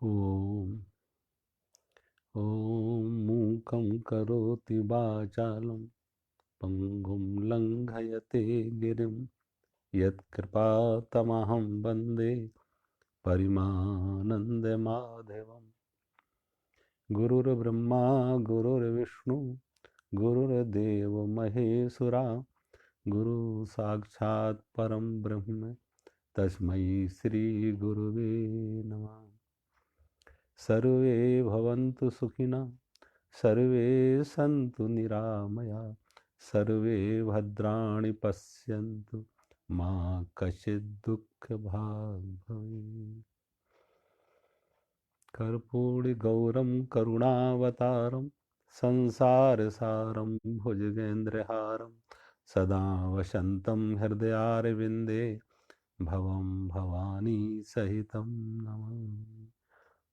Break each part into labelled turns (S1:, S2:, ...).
S1: ॐ मूकं करोति वाचालं पङ्गुं लङ्घयते गिरिं यत्कृपातमहं वन्दे परिमानन्दमाधवम्। गुरुर्ब्रह्मा गुरुर्विष्णु गुरुर्देव महेश्वरा गुरु साक्षात् परं ब्रह्म तस्मै श्री गुरुवे नमः। सर्वे भवन्तु सुखिनः, सर्वे सन्तु निरामया, सर्वे भद्राणि पश्यन्तु मा कश्चित् दुःखभाग् भवेत्। कर्पूरगौरं करुणावतारं संसारसारं भुजगेन्द्रहारं सदा वसन्तं हृदयारविन्दे भवं भवानी सहितं नमामि।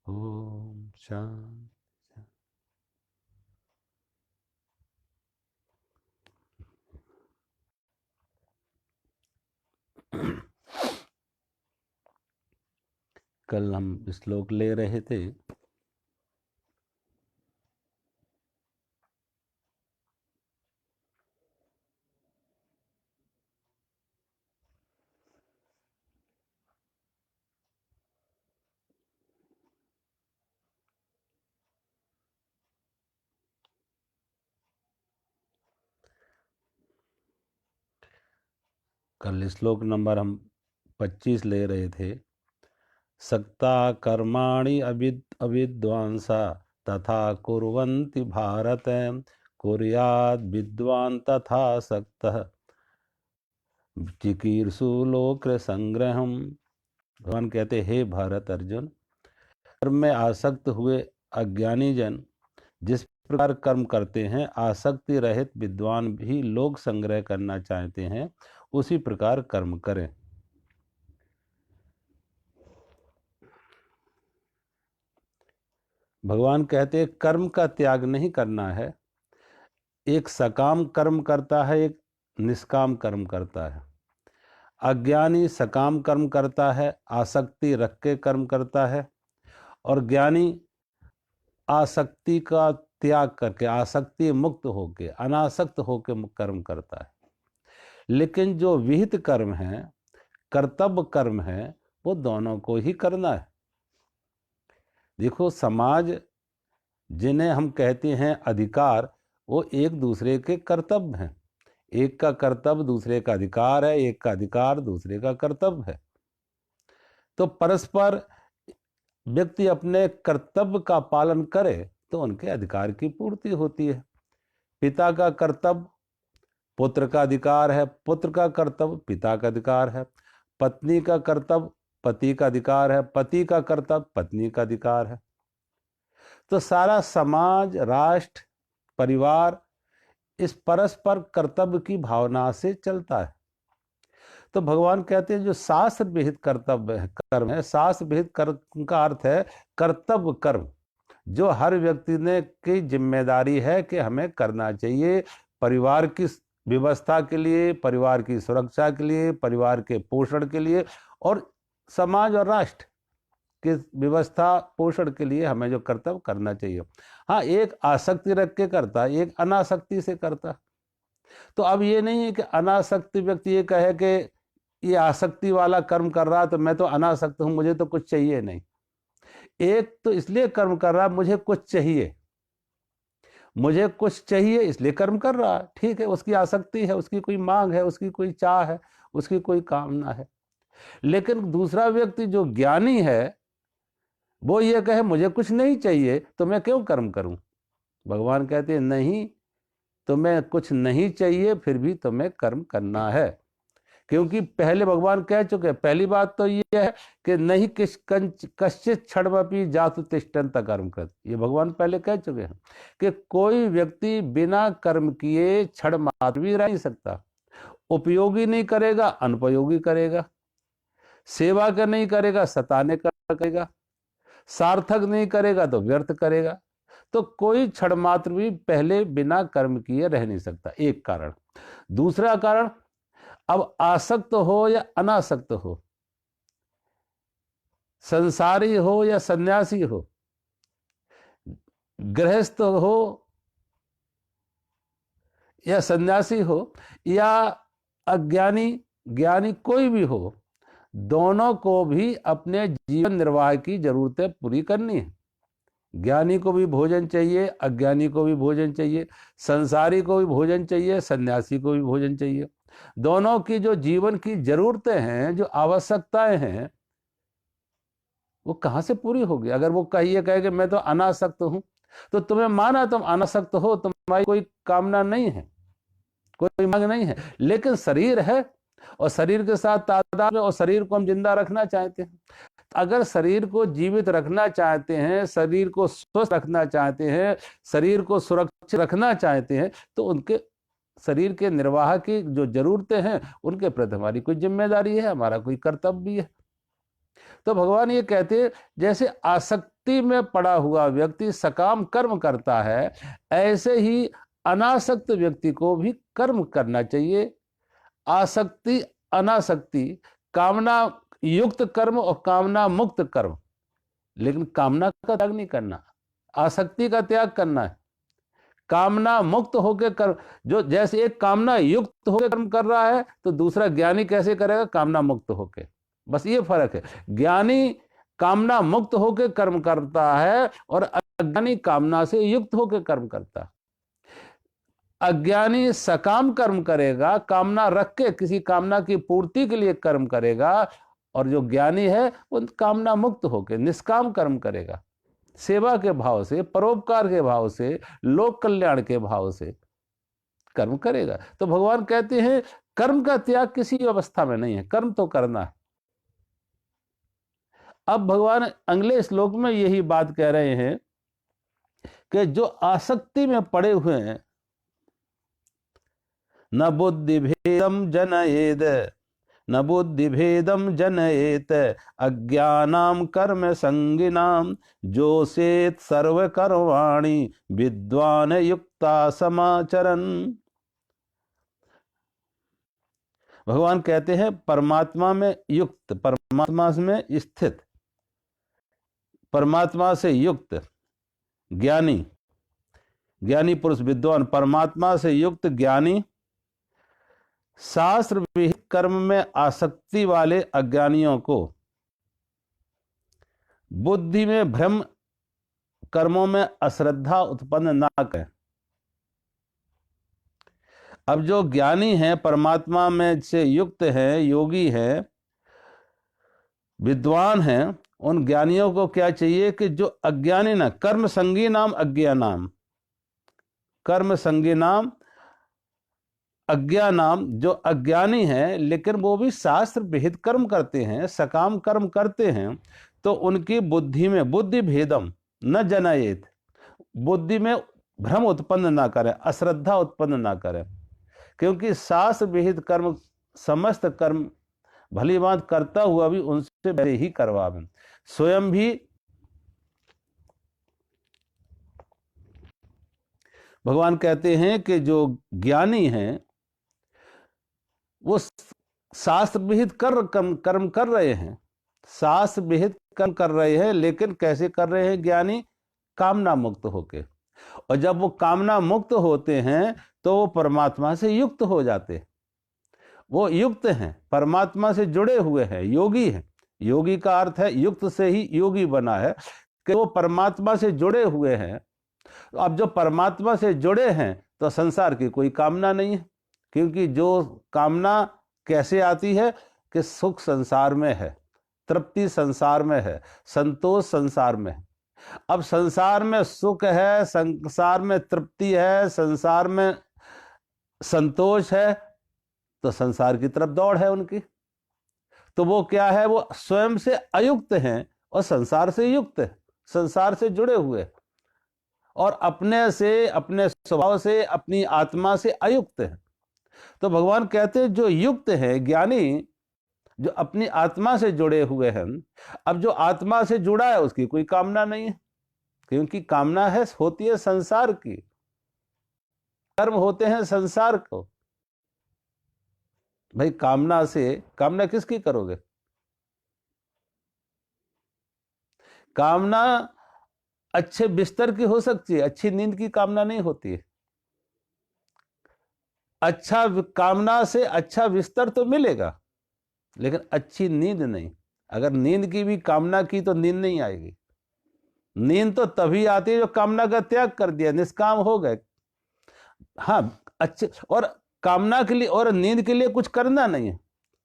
S1: ओम शांति। कल हम श्लोक ले रहे थे। कल श्लोक नंबर हम 25 ले रहे थे। सक्ता कर्माणि अविद्वांसा तथा कुर्वन्ति भारत कुर्याद् विद्वान् तथा सक्तः चिकीर्षु लोक संग्रहम। भगवान कहते, हे भारत अर्जुन, कर्म में आसक्त हुए अज्ञानी जन जिस प्रकार कर्म करते हैं, आसक्ति रहित विद्वान भी लोक संग्रह करना चाहते हैं, उसी प्रकार कर्म करें। भगवान कहते कर्म का त्याग नहीं करना है। एक सकाम कर्म करता है, एक निष्काम कर्म करता है। अज्ञानी सकाम कर्म करता है, आसक्ति रख के कर्म करता है, और ज्ञानी आसक्ति का त्याग करके, आसक्ति मुक्त होके, अनासक्त होके कर्म करता है। लेकिन जो विहित कर्म है, कर्तव्य कर्म है, वो दोनों को ही करना है। देखो, समाज जिन्हें हम कहते हैं अधिकार, वो एक दूसरे के कर्तव्य हैं। एक का कर्तव्य दूसरे का अधिकार है, एक का अधिकार दूसरे का कर्तव्य है। तो परस्पर व्यक्ति अपने कर्तव्य का पालन करे तो उनके अधिकार की पूर्ति होती है। पिता का कर्तव्य पुत्र का अधिकार है, पुत्र का कर्तव्य पिता का अधिकार है। पत्नी का कर्तव्य पति का अधिकार है, पति का कर्तव्य पत्नी का अधिकार है। तो सारा समाज, राष्ट्र, परिवार इस परस्पर कर्तव्य की भावना से चलता है। तो भगवान कहते हैं जो शास्त्र विहित कर्तव्य है, कर्म है, शास्त्र विहित कर्म का अर्थ है कर्तव्य कर्म, जो हर व्यक्ति ने की जिम्मेदारी है कि हमें करना चाहिए। परिवार की व्यवस्था के लिए, परिवार की सुरक्षा के लिए, परिवार के पोषण के लिए, और समाज और राष्ट्र की व्यवस्था पोषण के लिए हमें जो कर्तव्य करना चाहिए। हाँ, एक आसक्ति रख के करता है, एक अनासक्ति से करता है। तो अब ये नहीं है कि अनासक्ति व्यक्ति ये कहे कि ये आसक्ति वाला कर्म कर रहा तो मैं तो अनासक्त हूं, मुझे तो कुछ चाहिए नहीं। एक तो इसलिए कर्म कर रहा, मुझे कुछ चाहिए, मुझे कुछ चाहिए इसलिए कर्म कर रहा, ठीक है, उसकी आसक्ति है, उसकी कोई मांग है, उसकी कोई चाह है, उसकी कोई कामना है। लेकिन दूसरा व्यक्ति जो ज्ञानी है, वो ये कहे मुझे कुछ नहीं चाहिए तो मैं क्यों कर्म करूं। भगवान कहते हैं नहीं, तुम्हें कुछ नहीं चाहिए फिर भी तुम्हें कर्म करना है। क्योंकि पहले भगवान कह चुके हैं, पहली बात तो ये है कि नहीं कश्चित क्षणमपि जातु तिष्ठन्त कर्म कृत। ये भगवान पहले कह चुके हैं कि कोई व्यक्ति बिना कर्म किए क्षण मात्र भी रह नहीं सकता। उपयोगी नहीं करेगा, अनुपयोगी करेगा। सेवा का नहीं करेगा, सताने का करेगा। सार्थक नहीं करेगा तो व्यर्थ करेगा। तो कोई क्षण मात्र भी पहले बिना कर्म किए रह नहीं सकता, एक कारण। दूसरा कारण, अब आसक्त हो या अनासक्त हो, संसारी हो या सन्यासी हो, गृहस्थ हो या सन्यासी हो या अज्ञानी ज्ञानी, कोई भी हो, दोनों को भी अपने जीवन निर्वाह की जरूरतें पूरी करनी है। ज्ञानी को भी भोजन चाहिए, अज्ञानी को भी भोजन चाहिए, संसारी को भी भोजन चाहिए, सन्यासी को भी भोजन चाहिए। दोनों की जो जीवन की जरूरतें हैं, जो आवश्यकताएं हैं, वो कहाँ से पूरी होगी? अगर वो कहे कि मैं तो अनासक्त हूं, तो तुम्हें माना तुम अनासक्त हो, तुम्हारी कोई कामना नहीं है, कोई मांग नहीं है, लेकिन शरीर है और शरीर के साथ तादाद में, और शरीर को हम जिंदा रखना चाहते हैं। अगर शरीर को जीवित रखना चाहते हैं, शरीर को स्वस्थ रखना चाहते हैं, शरीर को सुरक्षित रखना चाहते हैं, तो उनके शरीर के निर्वाह की जो जरूरतें हैं, उनके प्रति हमारी कोई जिम्मेदारी है, हमारा कोई कर्तव्य भी है। तो भगवान ये कहते हैं, जैसे आसक्ति में पड़ा हुआ व्यक्ति सकाम कर्म करता है, ऐसे ही अनासक्त व्यक्ति को भी कर्म करना चाहिए। आसक्ति, अनासक्ति, कामना युक्त कर्म और कामना मुक्त कर्म, लेकिन कामना का त्याग नहीं करना, आसक्ति का त्याग करना है। कामना मुक्त होकर कर्म, जो जैसे एक कामना युक्त होकर कर्म कर रहा है, तो दूसरा ज्ञानी कैसे करेगा? कामना मुक्त होकर। बस ये फर्क है, ज्ञानी कामना मुक्त होकर कर्म करता है और अज्ञानी कामना से युक्त होकर कर्म करता है। अज्ञानी सकाम कर्म करेगा, कामना रख के किसी कामना की पूर्ति के लिए कर्म करेगा, और जो ज्ञानी है वो कामना मुक्त होकर निष्काम कर्म करेगा, सेवा के भाव से, परोपकार के भाव से, लोक कल्याण के भाव से कर्म करेगा। तो भगवान कहते हैं कर्म का त्याग किसी अवस्था में नहीं है, कर्म तो करना है। अब भगवान अगले श्लोक में यही बात कह रहे हैं कि जो आसक्ति में पड़े हुए हैं, न बुद्धि भेदम जनयेद, न बुद्धि भेदम जनयेत अज्ञानाम कर्म संगिनाम जोसेत सर्व कर्वाणि विद्वान युक्ता समाचरन। भगवान कहते हैं परमात्मा में युक्त, परमात्मा में स्थित, परमात्मा से युक्त ज्ञानी, ज्ञानी पुरुष विद्वान, परमात्मा से युक्त ज्ञानी शास्त्र विहित कर्म में आसक्ति वाले अज्ञानियों को बुद्धि में भ्रम, कर्मों में अश्रद्धा उत्पन्न ना करें। अब जो ज्ञानी हैं, परमात्मा में से युक्त हैं, योगी हैं, विद्वान हैं, उन ज्ञानियों को क्या चाहिए कि जो अज्ञानी ना, कर्म संगी नाम अज्ञानाम, कर्म संगी नाम अज्ञानाम, जो अज्ञानी हैं लेकिन वो भी शास्त्र विहित कर्म करते हैं, सकाम कर्म करते हैं, तो उनकी बुद्धि में बुद्धि भेदम न जनयेत, बुद्धि में भ्रम उत्पन्न ना करें, अश्रद्धा उत्पन्न ना करें। क्योंकि शास्त्र विहित कर्म, समस्त कर्म भली बात करता हुआ भी उनसे पहले ही करवावें, स्वयं भी। भगवान कहते हैं कि जो ज्ञानी हैं वो शास्त्र विहित कर्म कर रहे हैं, शास्त्र विहित कर्म कर रहे हैं, लेकिन कैसे कर रहे हैं ज्ञानी? कामना मुक्त होके। और जब वो कामना मुक्त होते हैं तो वो परमात्मा से युक्त हो जाते, वो युक्त हैं, परमात्मा से जुड़े हुए हैं, योगी हैं। योगी का अर्थ है, युक्त से ही योगी बना है कि वो परमात्मा से जुड़े हुए हैं। अब जो परमात्मा से जुड़े हैं तो संसार की कोई कामना नहीं है, क्योंकि जो कामना कैसे आती है कि सुख संसार में है, तृप्ति संसार में है, संतोष संसार में है। अब संसार में सुख है, संसार में तृप्ति है, संसार में संतोष है, तो संसार की तरफ दौड़ है उनकी। तो वो क्या है? वो स्वयं से अयुक्त हैं और संसार से युक्त है, संसार से जुड़े हुए और अपने से, अपने स्वभाव से, अपनी आत्मा से अयुक्त है। तो भगवान कहते हैं जो युक्त है, ज्ञानी, जो अपनी आत्मा से जुड़े हुए हैं। अब जो आत्मा से जुड़ा है उसकी कोई कामना नहीं है, क्योंकि कामना है होती है संसार की, कर्म होते हैं संसार को। भाई कामना से, कामना किसकी करोगे? कामना अच्छे बिस्तर की हो सकती है, अच्छी नींद की कामना नहीं होती है। अच्छा कामना से अच्छा बिस्तर तो मिलेगा, लेकिन अच्छी नींद नहीं। अगर नींद की भी कामना की तो नींद नहीं आएगी। नींद तो तभी आती है जो कामना का त्याग कर दिया, निष्काम हो गए। हाँ, अच्छे और कामना के लिए और नींद के लिए कुछ करना नहीं है।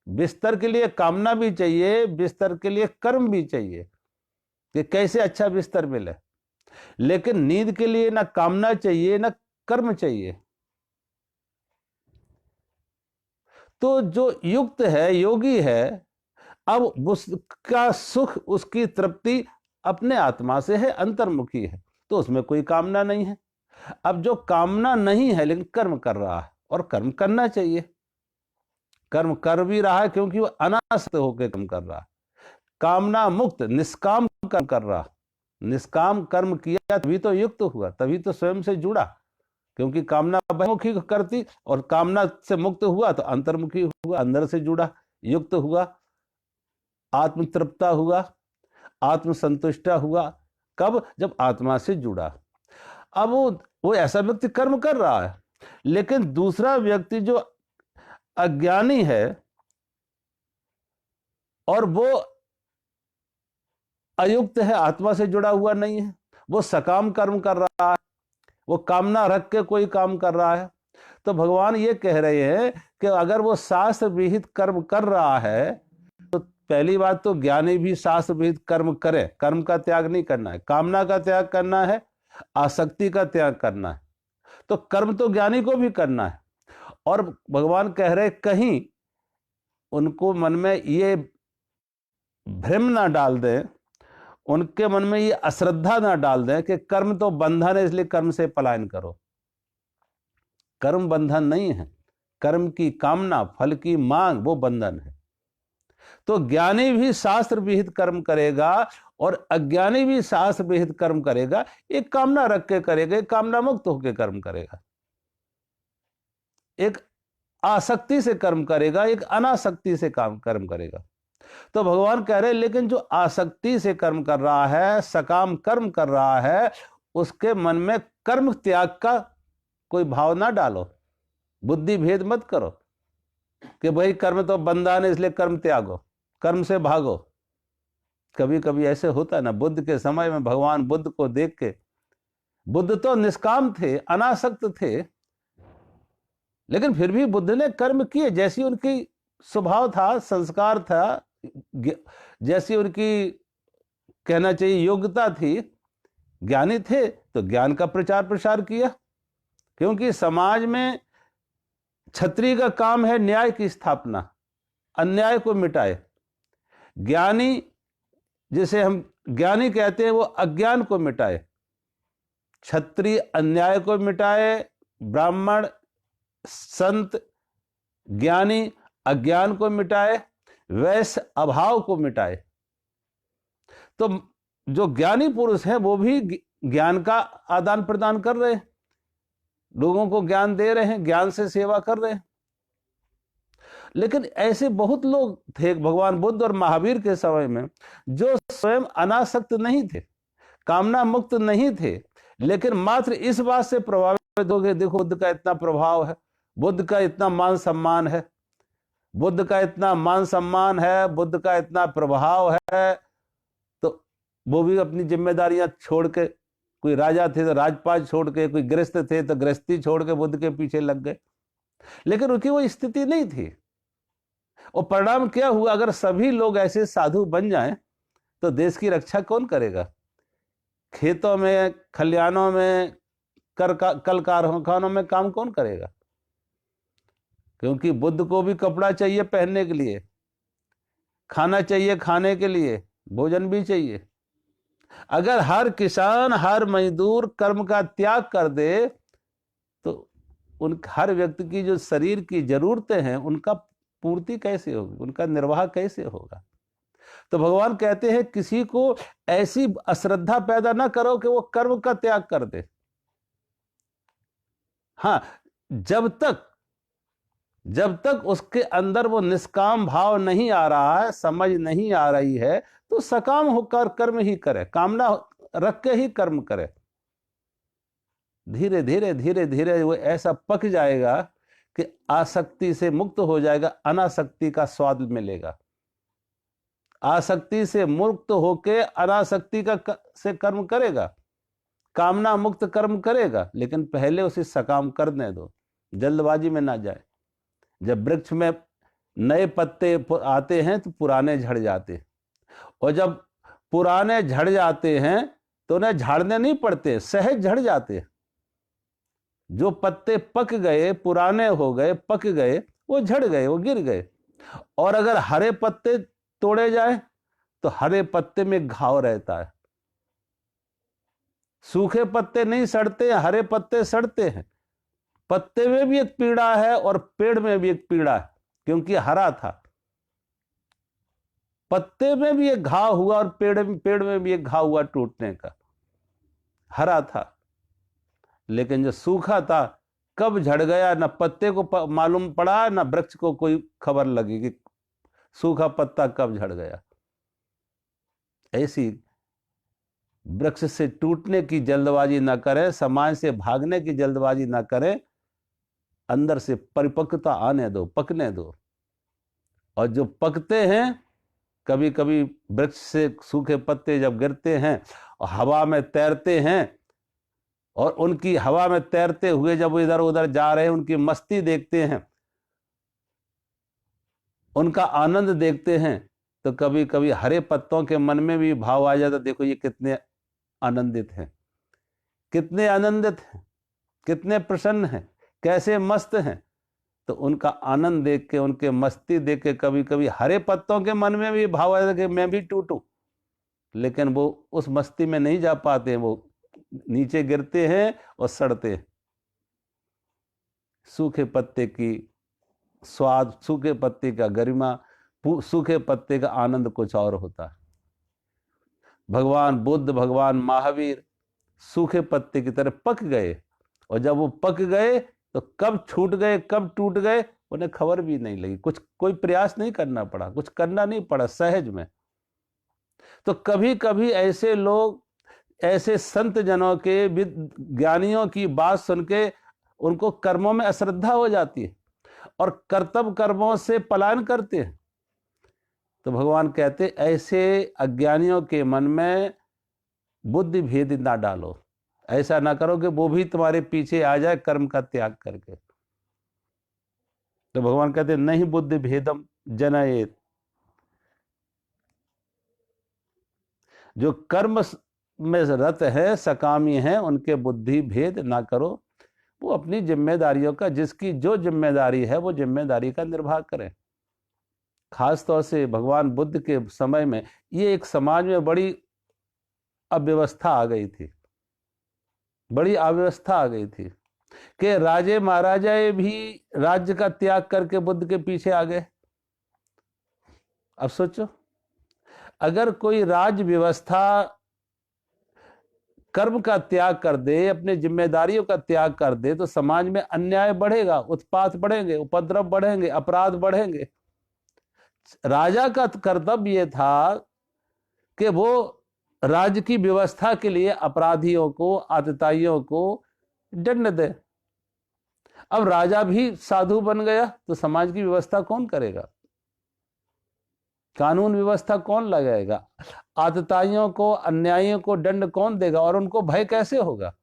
S1: बिस्तर के लिए कामना भी चाहिए, बिस्तर के लिए कर्म भी चाहिए कि कैसे अच्छा बिस्तर मिले। लेकिन नींद के लिए ना कामना चाहिए ना कर्म चाहिए। तो जो युक्त है, योगी है, अब उसका सुख, उसकी तृप्ति अपने आत्मा से है, अंतर्मुखी है, तो उसमें कोई कामना नहीं है। अब जो कामना नहीं है लेकिन कर्म कर रहा है, और कर्म करना चाहिए, कर्म कर भी रहा है क्योंकि वो अनासक्त होकर कर्म कर रहा है, कामना मुक्त निष्काम कर्म कर रहा। निष्काम कर्म किया तभी तो युक्त हुआ, तभी तो स्वयं से जुड़ा। क्योंकि कामना बहिर्मुखी करती और कामना से मुक्त हुआ तो अंतर्मुखी हुआ, अंदर से जुड़ा, युक्त हुआ, आत्म तृप्ता हुआ, आत्म संतुष्टा हुआ। कब? जब आत्मा से जुड़ा। अब वो ऐसा व्यक्ति कर्म कर रहा है, लेकिन दूसरा व्यक्ति जो अज्ञानी है और वो अयुक्त है, आत्मा से जुड़ा हुआ नहीं है, वो सकाम कर्म कर रहा है, वो कामना रख के कोई काम कर रहा है। तो भगवान ये कह रहे हैं कि अगर वो शास्त्र विहित कर्म कर रहा है तो पहली बात तो ज्ञानी भी शास्त्र विहित कर्म करे। कर्म का त्याग नहीं करना है, कामना का त्याग करना है, आसक्ति का त्याग करना है। तो कर्म तो ज्ञानी को भी करना है। और भगवान कह रहे कहीं उनको मन में ये भ्रम ना डाल दें, उनके मन में ये अश्रद्धा ना डाल दें कि कर्म तो बंधन है इसलिए कर्म से पलायन करो। कर्म बंधन नहीं है, कर्म की कामना, फल की मांग, वो बंधन है। तो ज्ञानी भी शास्त्र विहित कर्म करेगा और अज्ञानी भी शास्त्र विहित कर्म करेगा। एक कामना रख के करेगा, एक कामना मुक्त होकर कर्म करेगा, एक आसक्ति से कर्म करेगा, एक अनासक्ति से कर्म करेगा। तो भगवान कह रहे लेकिन जो आसक्ति से कर्म कर रहा है, सकाम कर्म कर रहा है, उसके मन में कर्म त्याग का कोई भाव ना डालो, बुद्धि भेद मत करो कि भाई कर्म तो बंधन है इसलिए कर्म त्यागो, कर्म से भागो। कभी कभी ऐसे होता है ना, बुद्ध के समय में भगवान बुद्ध को देख के, बुद्ध तो निष्काम थे, अनासक्त थे, लेकिन फिर भी बुद्ध ने कर्म किए, जैसी उनकी स्वभाव था, संस्कार था, जैसी उनकी कहना चाहिए योग्यता थी। ज्ञानी थे तो ज्ञान का प्रचार प्रसार किया, क्योंकि समाज में क्षत्रिय का काम है न्याय की स्थापना, अन्याय को मिटाए। ज्ञानी, जिसे हम ज्ञानी कहते हैं, वो अज्ञान को मिटाए। क्षत्रिय अन्याय को मिटाए, ब्राह्मण संत ज्ञानी अज्ञान को मिटाए, वैश्य अभाव को मिटाए। तो जो ज्ञानी पुरुष हैं वो भी ज्ञान का आदान प्रदान कर रहे हैं, लोगों को ज्ञान दे रहे हैं, ज्ञान से सेवा कर रहे हैं। लेकिन ऐसे बहुत लोग थे भगवान बुद्ध और महावीर के समय में जो स्वयं अनासक्त नहीं थे, कामना मुक्त नहीं थे, लेकिन मात्र इस बात से प्रभावित हो गए, देखो बुद्ध का इतना प्रभाव है, बुद्ध का इतना मान सम्मान है, बुद्ध का इतना मान सम्मान है, बुद्ध का इतना प्रभाव है, तो वो भी अपनी जिम्मेदारियां छोड़ के, कोई राजा थे तो राजपाट छोड़ के, कोई गृहस्थ थे तो गृहस्थी छोड़ के बुद्ध के पीछे लग गए। लेकिन उनकी वो स्थिति नहीं थी। और परिणाम क्या हुआ? अगर सभी लोग ऐसे साधु बन जाएं तो देश की रक्षा कौन करेगा? खेतों में, खलिहानों में, कल कारखानों में काम कौन करेगा? क्योंकि बुद्ध को भी कपड़ा चाहिए पहनने के लिए, खाना चाहिए खाने के लिए, भोजन भी चाहिए। अगर हर किसान, हर मजदूर कर्म का त्याग कर दे तो उन हर व्यक्ति की जो शरीर की जरूरतें हैं उनका पूर्ति कैसे होगी, उनका निर्वाह कैसे होगा? तो भगवान कहते हैं किसी को ऐसी अश्रद्धा पैदा ना करो कि वो कर्म का त्याग कर दे। हाँ, जब तक जब तक उसके अंदर वो निष्काम भाव नहीं आ रहा है, समझ नहीं आ रही है, तो सकाम होकर कर्म ही करे, कामना रख के ही कर्म करे। धीरे धीरे धीरे धीरे वो ऐसा पक जाएगा कि आसक्ति से मुक्त हो जाएगा, अनासक्ति का स्वाद मिलेगा। आसक्ति से मुक्त होके अनासक्ति का से कर्म करेगा, कामना मुक्त कर्म करेगा, लेकिन पहले उसे सकाम करने दो, जल्दबाजी में ना जाए। जब वृक्ष में नए पत्ते आते हैं तो पुराने झड़ जाते हैं, और जब पुराने झड़ जाते हैं तो उन्हें झाड़ने नहीं पड़ते, सहज झड़ जाते हैं। जो पत्ते पक गए, पुराने हो गए, पक गए, वो झड़ गए, वो गिर गए। और अगर हरे पत्ते तोड़े जाए तो हरे पत्ते में घाव रहता है। सूखे पत्ते नहीं सड़ते, हरे पत्ते सड़ते हैं। पत्ते में भी एक पीड़ा है और पेड़ में भी एक पीड़ा है, क्योंकि हरा था। पत्ते में भी एक घाव हुआ और पेड़ में भी एक घाव हुआ टूटने का। हरा था, लेकिन जो सूखा था कब झड़ गया, न पत्ते को मालूम पड़ा, न वृक्ष को कोई खबर लगी कि सूखा पत्ता कब झड़ गया। ऐसी वृक्ष से टूटने की जल्दबाजी ना करें, समाज से भागने की जल्दबाजी ना करें, अंदर से परिपक्वता आने दो, पकने दो। और जो पकते हैं, कभी कभी वृक्ष से सूखे पत्ते जब गिरते हैं और हवा में तैरते हैं, और उनकी हवा में तैरते हुए जब इधर उधर जा रहे हैं, उनकी मस्ती देखते हैं, उनका आनंद देखते हैं, तो कभी कभी हरे पत्तों के मन में भी भाव आ जाता, देखो ये कितने आनंदित हैं, कितने आनंदित हैं, कितने प्रसन्न हैं, कैसे मस्त हैं। तो उनका आनंद देख के, उनके मस्ती देख के कभी कभी हरे पत्तों के मन में भी भाव आया कि मैं भी टूटूं, लेकिन वो उस मस्ती में नहीं जा पाते हैं, वो नीचे गिरते हैं और सड़ते हैं। सूखे पत्ते की स्वाद, सूखे पत्ते का गरिमा, सूखे पत्ते का आनंद कुछ और होता है। भगवान बुद्ध, भगवान महावीर सूखे पत्ते की तरह पक गए, और जब वो पक गए तो कब छूट गए, कब टूट गए, उन्हें खबर भी नहीं लगी। कुछ कोई प्रयास नहीं करना पड़ा, कुछ करना नहीं पड़ा, सहज में। तो कभी कभी ऐसे लोग, ऐसे संत जनों के, ज्ञानियों की बात सुन के उनको कर्मों में अश्रद्धा हो जाती है और कर्तव्य कर्मों से पलायन करते हैं। तो भगवान कहते, ऐसे अज्ञानियों के मन में बुद्धि भेद ना डालो, ऐसा ना करो कि वो भी तुम्हारे पीछे आ जाए कर्म का त्याग करके। तो भगवान कहते, नहीं बुद्धि भेदम जनयेत, जो कर्म में रत है, सकामी है, उनके बुद्धि भेद ना करो। वो अपनी जिम्मेदारियों का, जिसकी जो जिम्मेदारी है वो जिम्मेदारी का निर्वाह करें। खास तौर से भगवान बुद्ध के समय में ये एक समाज में बड़ी अव्यवस्था आ गई थी, बड़ी अव्यवस्था आ गई थी कि राजे महाराजाए भी राज्य का त्याग करके बुद्ध के पीछे आ गए। अब सोचो, अगर कोई राज्य व्यवस्था कर्म का त्याग कर दे, अपने जिम्मेदारियों का त्याग कर दे, तो समाज में अन्याय बढ़ेगा, उत्पात बढ़ेंगे, उपद्रव बढ़ेंगे, अपराध बढ़ेंगे। राजा का कर्तव्य यह था कि वो राज्य की व्यवस्था के लिए अपराधियों को, आतताइयों को दंड दे। अब राजा भी साधु बन गया तो समाज की व्यवस्था कौन करेगा? कानून व्यवस्था कौन लगाएगा? आतताइयों को, अन्यायियों को दंड कौन देगा? और उनको भय कैसे होगा?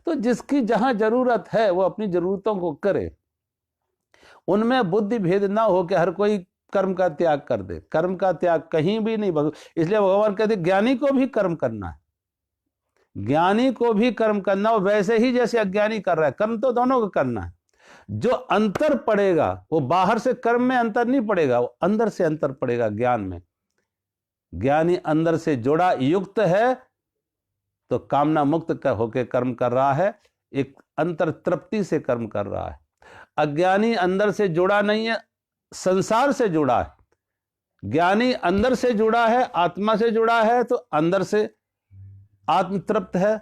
S1: तो जिसकी जहां जरूरत है वो अपनी जरूरतों को करे, उनमें बुद्धि भेद ना हो कि हर कोई कर्म का त्याग कर दे। कर्म का त्याग कहीं भी नहीं। इसलिए भगवान कहते ज्ञानी को भी कर्म करना है, ज्ञानी को भी कर्म करना हो, वैसे ही जैसे अज्ञानी कर रहा है। कर्म तो दोनों को करना है। जो अंतर पड़ेगा वो बाहर से कर्म में अंतर नहीं पड़ेगा, वो अंदर से अंतर पड़ेगा ज्ञान में। ज्ञानी अंदर से जुड़ा, युक्त है, तो कामना मुक्त होकर कर्म कर रहा है, एक अंतर तृप्ति से कर्म कर रहा है। अज्ञानी अंदर से जुड़ा नहीं है, संसार से जुड़ा है। ज्ञानी अंदर से जुड़ा है, आत्मा से जुड़ा है, तो अंदर से आत्म तृप्त है,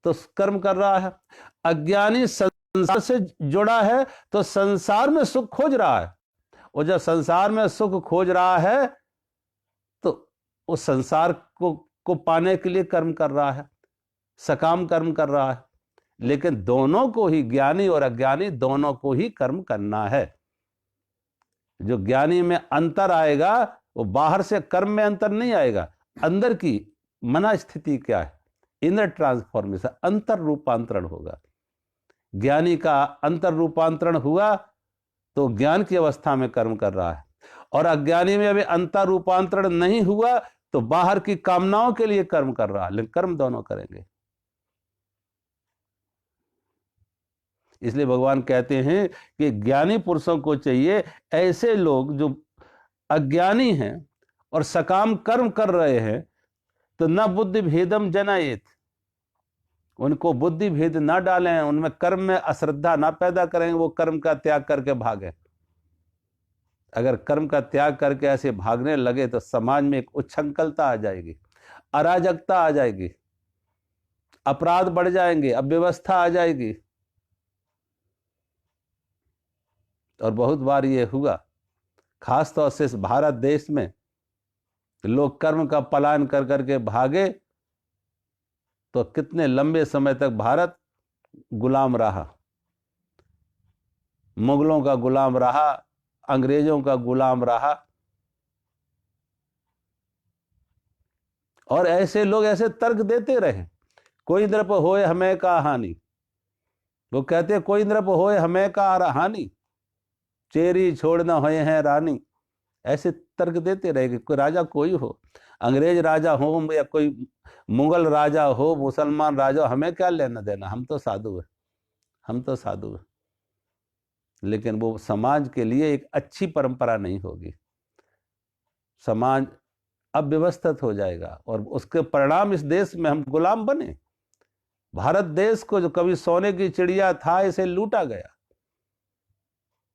S1: तो कर्म कर रहा है। अज्ञानी संसार से जुड़ा है तो संसार में सुख खोज रहा है, और जब संसार में सुख खोज रहा है तो उस संसार को पाने के लिए कर्म कर रहा है, सकाम कर्म कर रहा है। लेकिन दोनों को ही, ज्ञानी और अज्ञानी दोनों को ही कर्म करना है। जो ज्ञानी में अंतर आएगा वो बाहर से कर्म में अंतर नहीं आएगा, अंदर की मना स्थिति क्या है, इनर ट्रांसफॉर्मेशन, अंतर रूपांतरण होगा। ज्ञानी का अंतर रूपांतरण हुआ तो ज्ञान की अवस्था में कर्म कर रहा है, और अज्ञानी में अभी अंतर रूपांतरण नहीं हुआ तो बाहर की कामनाओं के लिए कर्म कर रहा है, लेकिन कर्म दोनों करेंगे। इसलिए भगवान कहते हैं कि ज्ञानी पुरुषों को चाहिए ऐसे लोग जो अज्ञानी हैं और सकाम कर्म कर रहे हैं, तो न बुद्धि भेदम जनायेत, उनको बुद्धि भेद ना डालें, उनमें कर्म में अश्रद्धा ना पैदा करें, वो कर्म का त्याग करके भागें। अगर कर्म का त्याग करके ऐसे भागने लगे तो समाज में एक उच्छृंखलता आ जाएगी, अराजकता आ जाएगी, अपराध बढ़ जाएंगे, अव्यवस्था आ जाएगी। और बहुत बार ये हुआ, खासतौर से इस भारत देश में लोग कर्म का पलायन कर करके भागे तो कितने लंबे समय तक भारत गुलाम रहा, मुगलों का गुलाम रहा, अंग्रेजों का गुलाम रहा। और ऐसे लोग ऐसे तर्क देते रहे, कोई नृप होए हमें का हानि, वो कहते कोई नृप होए हमें का हानि, चेरी छोड़ना होए हैं रानी। ऐसे तर्क देते रहे कि कोई राजा कोई हो, अंग्रेज राजा हो या कोई मुगल राजा हो, मुसलमान राजा हो, हमें क्या लेना देना, हम तो साधु हैं, हम तो साधु हैं। लेकिन वो समाज के लिए एक अच्छी परंपरा नहीं होगी, समाज अव्यवस्थित हो जाएगा और उसके परिणाम इस देश में हम गुलाम बने। भारत देश को जो कभी सोने की चिड़िया था, इसे लूटा गया,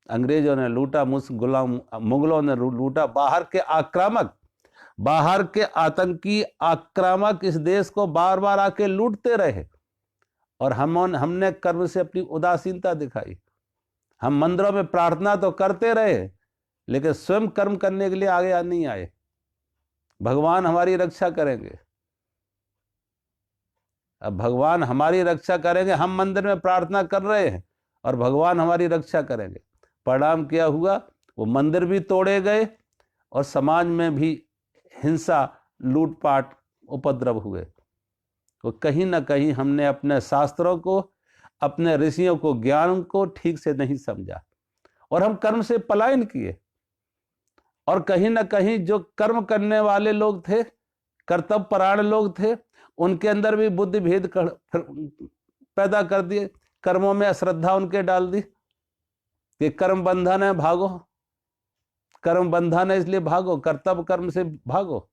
S1: अंग्रेजों ने लूटा, मुगलों ने लूटा, बाहर के आक्रामक, बाहर के आतंकी आक्रामक इस देश को बार बार आके लूटते रहे, और हमने कर्म से अपनी उदासीनता दिखाई। हम मंदिरों में प्रार्थना तो करते रहे लेकिन स्वयं कर्म करने के लिए आगे नहीं आए। भगवान हमारी रक्षा करेंगे, अब भगवान हमारी रक्षा करेंगे, हम मंदिर में प्रार्थना कर रहे हैं और भगवान हमारी रक्षा करेंगे। परिणाम क्या हुआ, वो मंदिर भी तोड़े गए और समाज में भी हिंसा, लूटपाट, उपद्रव हुए। तो कहीं ना कहीं हमने अपने शास्त्रों को, अपने ऋषियों को, ज्ञान को ठीक से नहीं समझा और हम कर्म से पलायन किए। और कहीं ना कहीं जो कर्म करने वाले लोग थे, कर्तव्य परायण लोग थे, उनके अंदर भी बुद्धि भेद पैदा कर दिए, कर्मों में अश्रद्धा उनके डाल दी कि कर्म बंधन है, भागो, कर्म बंधन है इसलिए भागो, कर्तव्य कर्म से भागो।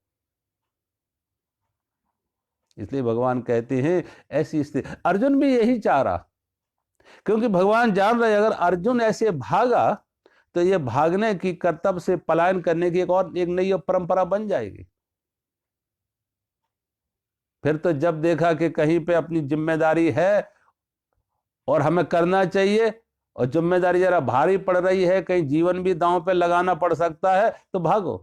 S1: इसलिए भगवान कहते हैं ऐसी स्थिति, अर्जुन भी यही चाह रहा, क्योंकि भगवान जान रहे अगर अर्जुन ऐसे भागा तो ये भागने की, कर्तव्य से पलायन करने की एक नई परंपरा बन जाएगी। फिर तो जब देखा कि कहीं पे अपनी जिम्मेदारी है और हमें करना चाहिए और जिम्मेदारी जरा भारी पड़ रही है, कहीं जीवन भी दांव पे लगाना पड़ सकता है, तो भागो।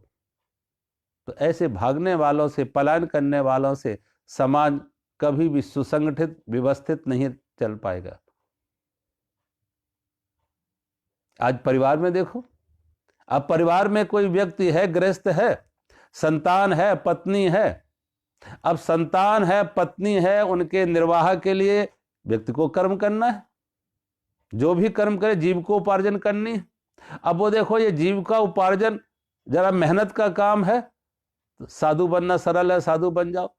S1: तो ऐसे भागने वालों से, पलायन करने वालों से समाज कभी भी सुसंगठित, व्यवस्थित नहीं चल पाएगा। आज परिवार में देखो, अब परिवार में कोई व्यक्ति है, गृहस्थ है, संतान है, पत्नी है, अब संतान है, पत्नी है, उनके निर्वाह के लिए व्यक्ति को कर्म करना है, जो भी कर्म करे जीविकोपार्जन करनी है। अब वो देखो, ये जीविका उपार्जन जरा मेहनत का काम है, तो साधु बनना सरल है, साधु बन जाओ।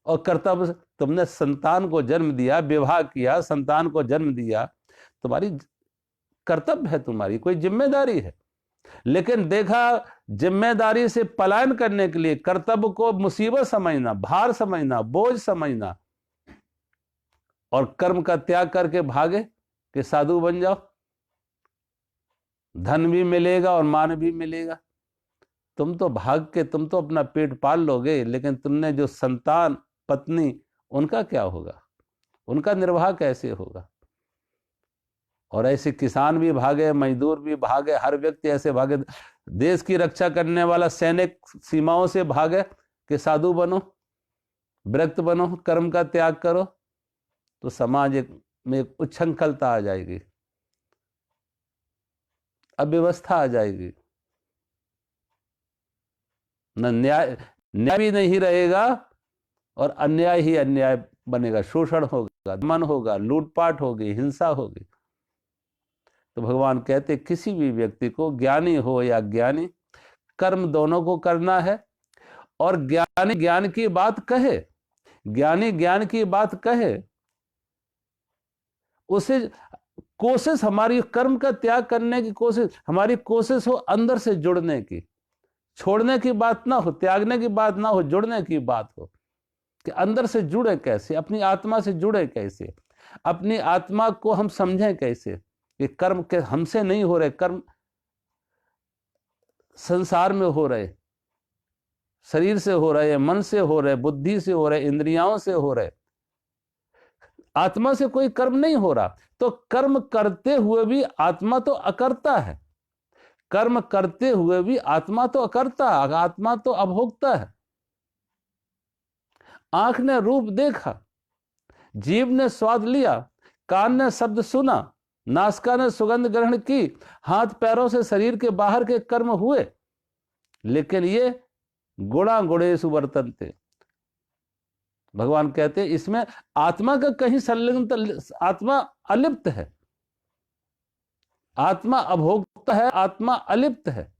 S1: और कर्तव्य, तुमने संतान को जन्म दिया, विवाह किया, संतान को जन्म दिया, तुम्हारी कर्तव्य है, तुम्हारी कोई जिम्मेदारी है। लेकिन देखा, जिम्मेदारी से पलायन करने के लिए कर्तव्य को मुसीबत समझना, भार समझना, बोझ समझना और कर्म का त्याग करके भागे कि साधु बन जाओ, धन भी मिलेगा और मान भी मिलेगा। तुम तो भाग के, तुम तो अपना पेट पाल लोगे, लेकिन तुमने जो संतान, पत्नी, उनका क्या होगा? उनका निर्वाह कैसे होगा? और ऐसे किसान भी भागे, मजदूर भी भागे, हर व्यक्ति ऐसे भागे, देश की रक्षा करने वाला सैनिक सीमाओं से भागे कि साधु बनो, विरक्त बनो, कर्म का त्याग करो, तो समाज में एक उच्छृंखलता आ जाएगी, अव्यवस्था आ जाएगी, न न्याय भी नहीं रहेगा और अन्याय ही अन्याय बनेगा, शोषण होगा, दमन होगा, लूटपाट होगी, हिंसा होगी। तो भगवान कहते किसी भी व्यक्ति को, ज्ञानी हो या अज्ञानी, कर्म दोनों को करना है। और ज्ञानी ज्ञान की बात कहे, ज्ञानी ज्ञान की बात कहे, उसे कोशिश, हमारी कर्म का त्याग करने की कोशिश, हमारी कोशिश हो अंदर से जुड़ने की, छोड़ने की बात ना हो, त्यागने की बात ना हो, जुड़ने की बात हो कि अंदर से जुड़े कैसे, अपनी आत्मा से जुड़े कैसे, अपनी आत्मा को हम समझें कैसे कि कर्म के हमसे नहीं हो रहे, कर्म संसार में हो रहे, शरीर से हो रहे, मन से हो रहे, बुद्धि से हो रहे, इंद्रियों से हो रहे, आत्मा से कोई कर्म नहीं हो रहा। तो कर्म करते हुए भी आत्मा तो अकर्ता है, कर्म करते हुए भी आत्मा तो अकर्ता है, आत्मा तो अभोक्ता है। आंख ने रूप देखा, जीभ ने स्वाद लिया, कान ने शब्द सुना, नासिका ने सुगंध ग्रहण की, हाथ पैरों से शरीर के बाहर के कर्म हुए, लेकिन ये गुणा गुणेषु वर्तन्ते। भगवान कहते हैं इसमें आत्मा का कहीं संलग्न, आत्मा अलिप्त है, आत्मा अभोक्ता है, आत्मा अलिप्त है,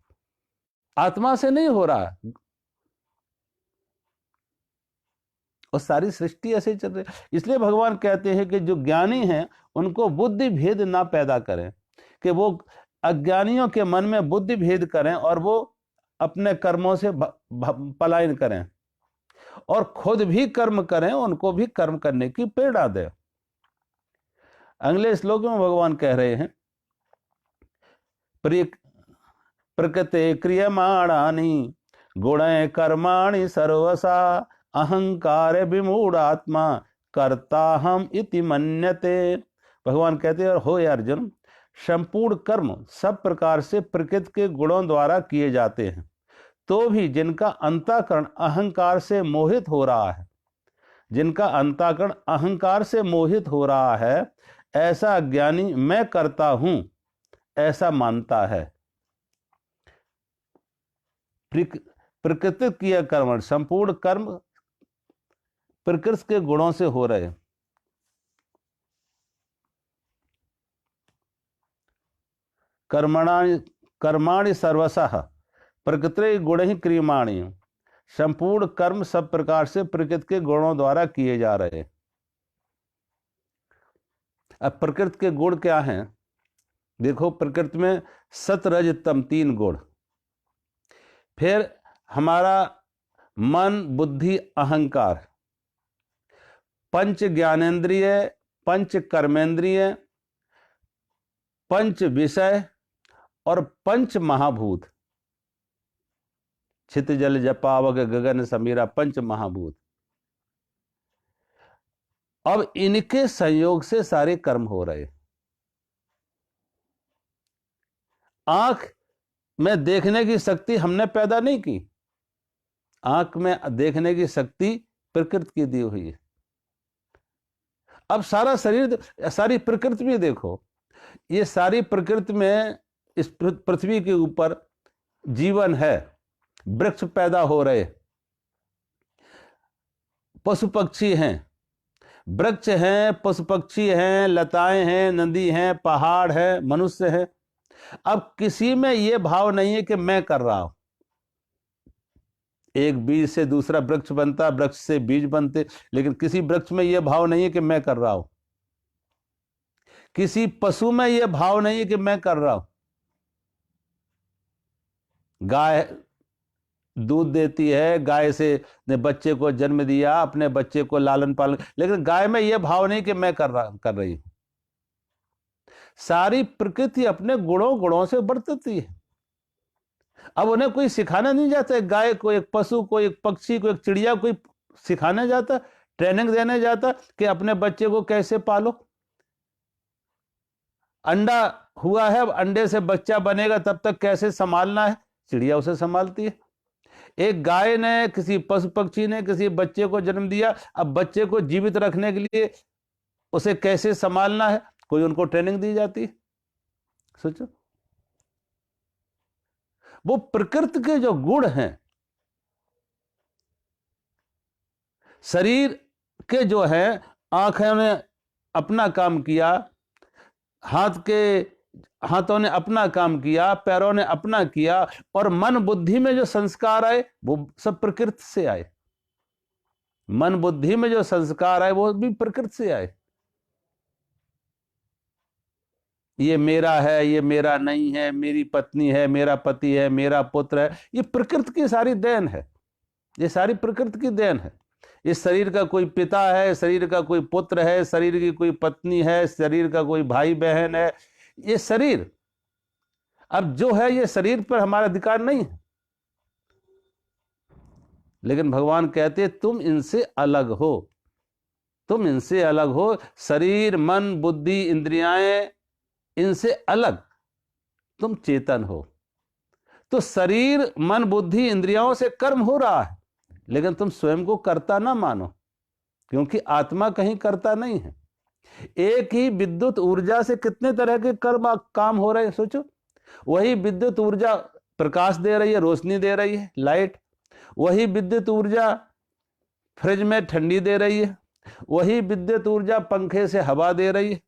S1: आत्मा से नहीं हो रहा है। और सारी सृष्टि ऐसे चल रही। इसलिए भगवान कहते हैं कि जो ज्ञानी हैं उनको बुद्धि भेद ना पैदा करें, कि वो अज्ञानियों के मन में बुद्धि भेद करें और वो अपने कर्मों से पलायन करें और खुद भी कर्म करें, उनको भी कर्म करने की प्रेरणा दें। अगले श्लोक में भगवान कह रहे हैं, प्रकृते क्रियमाणानि गुणे कर्माणि सर्वसा अहंकार विमूढ़ात्मा कर्ता हम इति मन्यते। भगवान कहते हैं, हो या अर्जुन, संपूर्ण कर्म सब प्रकार से प्रकृति के गुणों द्वारा किए जाते हैं, तो भी जिनका अंतःकरण अहंकार से मोहित हो रहा है, जिनका अंतःकरण अहंकार से मोहित हो रहा है, ऐसा अज्ञानी मैं करता हूं ऐसा मानता है। प्रकृति किया कर्म, संपूर्ण कर्म प्रकृति के गुणों से हो रहे। कर्माणि सर्वशः प्रकृति गुण ही क्रियमाणि, संपूर्ण कर्म सब प्रकार से प्रकृति के गुणों द्वारा किए जा रहे। अब प्रकृति के गुण क्या हैं? देखो, प्रकृति में सत रज तम 3 गुण, फिर हमारा मन बुद्धि अहंकार, पंच ज्ञानेन्द्रिय, पंच कर्मेंद्रिय, पंच विषय और पंच महाभूत, छित जल जपावक गगन समीरा, पंच महाभूत। अब इनके संयोग से सारे कर्म हो रहे। आंख में देखने की शक्ति हमने पैदा नहीं की, आंख में देखने की शक्ति प्रकृति की दी हुई है। अब सारा शरीर, सारी प्रकृति में देखो, ये सारी प्रकृति में इस पृथ्वी के ऊपर जीवन है, वृक्ष पैदा हो रहे, पशु पक्षी हैं, वृक्ष हैं, पशु पक्षी हैं, लताएं हैं, नदी हैं, पहाड़ है, मनुष्य है। अब किसी में यह भाव नहीं है कि मैं कर रहा हूं। एक बीज से दूसरा वृक्ष बनता, वृक्ष से बीज बनते, लेकिन किसी वृक्ष में यह भाव नहीं है कि मैं कर रहा हूं। किसी पशु में यह भाव नहीं है कि मैं कर रहा हूं। गाय दूध देती है, गाय से ने बच्चे को जन्म दिया, अपने बच्चे को लालन पालन, लेकिन गाय में यह भाव नहीं कि मैं कर रही हूं। सारी प्रकृति अपने गुणों से बरतती है। अब उन्हें कोई सिखाना नहीं जाता है, गाय को, एक पशु को, एक पक्षी को, एक चिड़िया को सिखाना जाता, ट्रेनिंग देने जाता कि अपने बच्चे को कैसे पालो। अंडा हुआ है, अब अंडे से बच्चा बनेगा, तब तक कैसे संभालना है, चिड़िया उसे संभालती है। एक गाय ने, किसी पशु पक्षी ने किसी बच्चे को जन्म दिया, अब बच्चे को जीवित रखने के लिए उसे कैसे संभालना है, कोई उनको ट्रेनिंग दी जाती है। सोचो, वो प्रकृति के जो गुण हैं, शरीर के जो है, आंखों ने अपना काम किया, हाथों ने अपना काम किया, पैरों ने अपना किया, और मन बुद्धि में जो संस्कार आए वो सब प्रकृति से आए। मन बुद्धि में जो संस्कार आए वो भी प्रकृति से आए। ये मेरा है, ये मेरा नहीं है, मेरी पत्नी है, मेरा पति है, मेरा पुत्र है, ये प्रकृति की सारी देन है, ये सारी प्रकृति की देन है। इस शरीर का कोई पिता है, शरीर का कोई पुत्र है, शरीर की कोई पत्नी है, शरीर का कोई भाई बहन है, ये शरीर अब जो है, ये शरीर पर हमारा अधिकार नहीं है। लेकिन भगवान कहते हैं तुम इनसे अलग हो, तुम इनसे अलग हो, शरीर मन बुद्धि इंद्रियाएं, इनसे अलग तुम चेतन हो। तो शरीर मन बुद्धि इंद्रियों से कर्म हो रहा है, लेकिन तुम स्वयं को कर्ता ना मानो, क्योंकि आत्मा कहीं कर्ता नहीं है। एक ही विद्युत ऊर्जा से कितने तरह के कर्म काम हो रहे हैं, सोचो। वही विद्युत ऊर्जा प्रकाश दे रही है, रोशनी दे रही है, लाइट। वही विद्युत ऊर्जा फ्रिज में ठंडी दे रही है, वही विद्युत ऊर्जा पंखे से हवा दे रही है,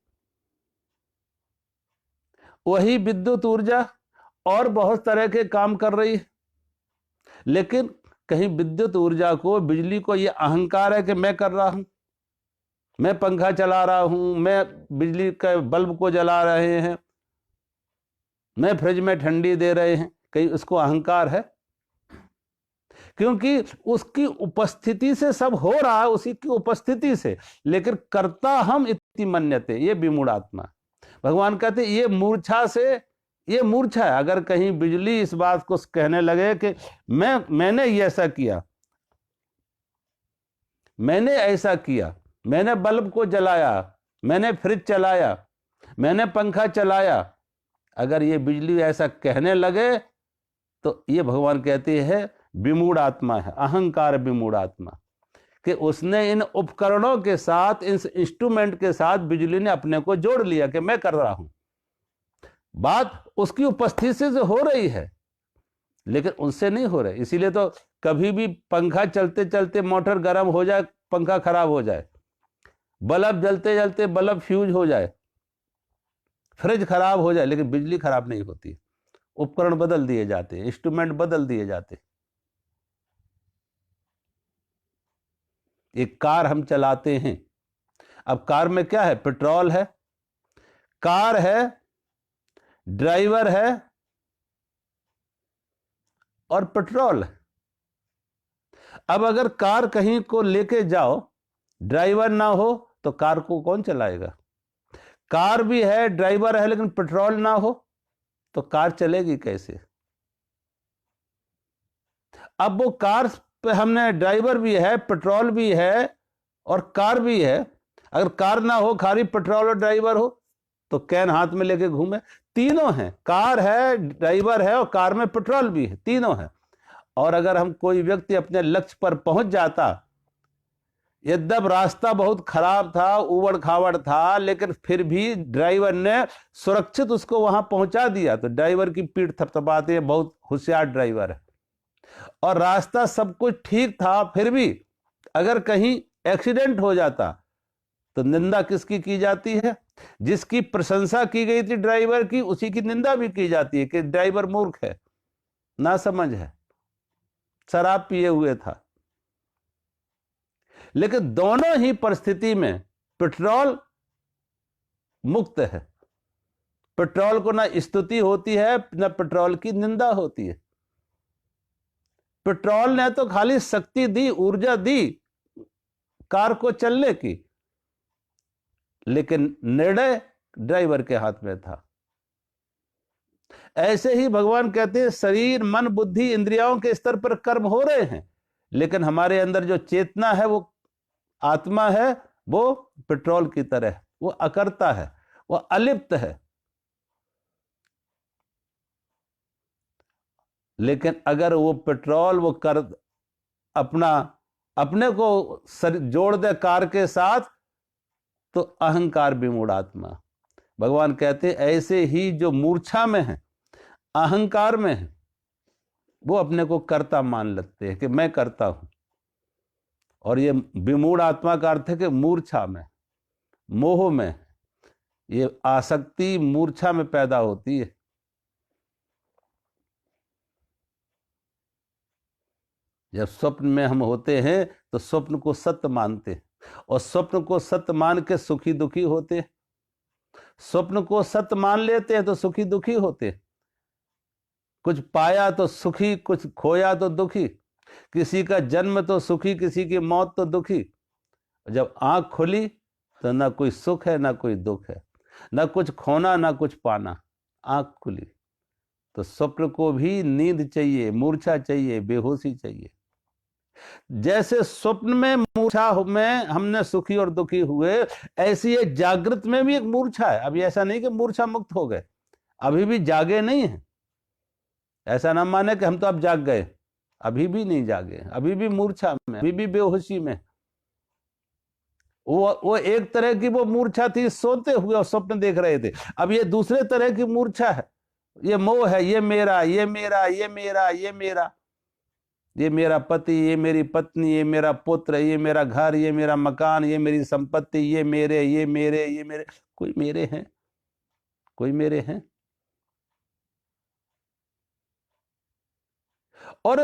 S1: वही विद्युत ऊर्जा और बहुत तरह के काम कर रही है। लेकिन कहीं विद्युत ऊर्जा को, बिजली को, यह अहंकार है कि मैं कर रहा हूं, मैं पंखा चला रहा हूं, मैं बिजली के बल्ब को जला रहे हैं, मैं फ्रिज में ठंडी दे रहे हैं, कहीं उसको अहंकार है? क्योंकि उसकी उपस्थिति से सब हो रहा है, उसी की उपस्थिति से। लेकिन कर्ता हम इति मन्यते, ये विमूढ़ात्मा। भगवान कहते ये मूर्छा से, ये मूर्छा है। अगर कहीं बिजली इस बात को कहने लगे कि मैंने ऐसा किया, मैंने ऐसा किया, मैंने बल्ब को जलाया, मैंने फ्रिज चलाया, मैंने पंखा चलाया, अगर ये बिजली ऐसा कहने लगे तो ये भगवान कहते हैं विमूढ़ आत्मा है, अहंकार विमूढ़ आत्मा, कि उसने इन उपकरणों के साथ, इस इंस्ट्रूमेंट के साथ बिजली ने अपने को जोड़ लिया कि मैं कर रहा हूं। बात उसकी उपस्थिति से हो रही है, लेकिन उनसे नहीं हो रही। इसीलिए तो कभी भी पंखा चलते चलते मोटर गर्म हो जाए, पंखा खराब हो जाए, बल्ब जलते जलते बल्ब फ्यूज हो जाए, फ्रिज खराब हो जाए, लेकिन बिजली खराब नहीं होती। उपकरण बदल दिए जाते हैं, इंस्ट्रूमेंट बदल दिए जाते हैं। एक कार हम चलाते हैं, अब कार में क्या है? पेट्रोल है, कार है, ड्राइवर है और पेट्रोल है। अब अगर कार कहीं को लेके जाओ, ड्राइवर ना हो तो कार को कौन चलाएगा? कार भी है, ड्राइवर है, लेकिन पेट्रोल ना हो तो कार चलेगी कैसे? अब वो कार पे हमने ड्राइवर भी है, पेट्रोल भी है और कार भी है। अगर कार ना हो, खाली पेट्रोल और ड्राइवर हो, तो कैन हाथ में लेके घूमे। तीनों हैं, कार है, ड्राइवर है और कार में पेट्रोल भी है, तीनों है। और अगर हम कोई व्यक्ति अपने लक्ष्य पर पहुंच जाता, यद्यप रास्ता बहुत खराब था, उबड़ खाबड़ था, लेकिन फिर भी ड्राइवर ने सुरक्षित उसको वहां पहुंचा दिया, तो ड्राइवर की पीठ थपथपाती है, बहुत होशियार ड्राइवर है। और रास्ता सब कुछ ठीक था, फिर भी अगर कहीं एक्सीडेंट हो जाता तो निंदा किसकी की जाती है? जिसकी प्रशंसा की गई थी ड्राइवर की, उसी की निंदा भी की जाती है कि ड्राइवर मूर्ख है, नासमझ है, शराब पिए हुए था। लेकिन दोनों ही परिस्थिति में पेट्रोल मुक्त है। पेट्रोल को ना स्तुति होती है, ना पेट्रोल की निंदा होती है। पेट्रोल ने तो खाली शक्ति दी, ऊर्जा दी कार को चलने की, लेकिन निर्णय ड्राइवर के हाथ में था। ऐसे ही भगवान कहते हैं शरीर मन बुद्धि इंद्रियों के स्तर पर कर्म हो रहे हैं, लेकिन हमारे अंदर जो चेतना है वो आत्मा है वो पेट्रोल की तरह, वो अकर्ता है, वो अलिप्त है। लेकिन अगर वो पेट्रोल वो कर अपना अपने को जोड़ दे कार के साथ, तो अहंकार विमूढ़ आत्मा। भगवान कहते ऐसे ही जो मूर्छा में है, अहंकार में है, वो अपने को कर्ता मान लेते हैं कि मैं करता हूं। और ये विमूढ़ आत्मा का अर्थ है कि मूर्छा में, मोह में, ये आसक्ति मूर्छा में पैदा होती है। जब स्वप्न में हम होते हैं तो स्वप्न को सत्य मानते हैं, और स्वप्न को सत्य मान के सुखी दुखी होते हैं। स्वप्न को सत्य मान लेते हैं तो सुखी दुखी होते हैं। कुछ पाया तो सुखी, कुछ खोया तो दुखी। किसी का जन्म तो सुखी, किसी की मौत तो दुखी। जब आंख खुली तो ना कोई सुख है ना कोई दुख है, ना कुछ खोना ना कुछ पाना। आंख खुली तो स्वप्न को भी नींद चाहिए, मूर्छा चाहिए, बेहोशी चाहिए। जैसे स्वप्न में मूर्छा में हमने सुखी और दुखी हुए, ऐसी ये जागृत में भी एक मूर्छा है। अभी ऐसा नहीं कि मूर्छा मुक्त हो गए, अभी भी जागे नहीं है। ऐसा ना माने कि हम तो अब जाग गए, अभी भी नहीं जागे, अभी भी मूर्छा में, अभी भी बेहोशी में। वो एक तरह की वो मूर्छा थी, सोते हुए और स्वप्न देख रहे थे। अब ये दूसरे तरह की मूर्छा है, ये मोह है, ये मेरा, ये मेरा, ये मेरा, ये मेरा, ये मेरा पति, ये मेरी पत्नी, ये मेरा पुत्र, ये मेरा घर, ये मेरा मकान, ये मेरी संपत्ति, ये मेरे, ये मेरे, ये मेरे। कोई मेरे हैं? कोई मेरे हैं? और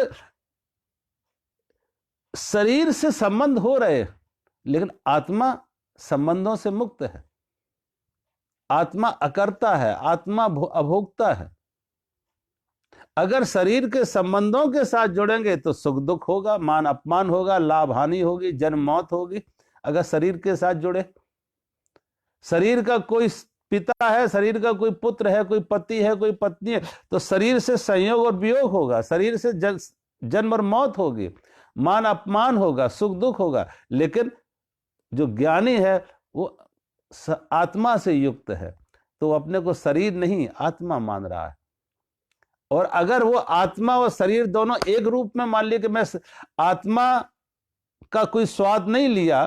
S1: शरीर से संबंध हो रहे, लेकिन आत्मा संबंधों से मुक्त है। आत्मा अकर्ता है, आत्मा अभोक्ता है। अगर शरीर के संबंधों के साथ जुड़ेंगे तो सुख दुख होगा, मान अपमान होगा, लाभ हानि होगी, जन्म मौत होगी। अगर शरीर के साथ जुड़े, शरीर का कोई पिता है, शरीर का कोई पुत्र है, कोई पति है, कोई पत्नी है, तो शरीर से संयोग और वियोग होगा, शरीर से जन्म और मौत होगी, मान अपमान होगा, सुख दुख होगा। लेकिन जो ज्ञानी है वो आत्मा से युक्त है, तो अपने को शरीर नहीं आत्मा मान रहा है। और अगर वो आत्मा और शरीर दोनों एक रूप में मान लिया कि मैं आत्मा का कोई स्वाद नहीं लिया,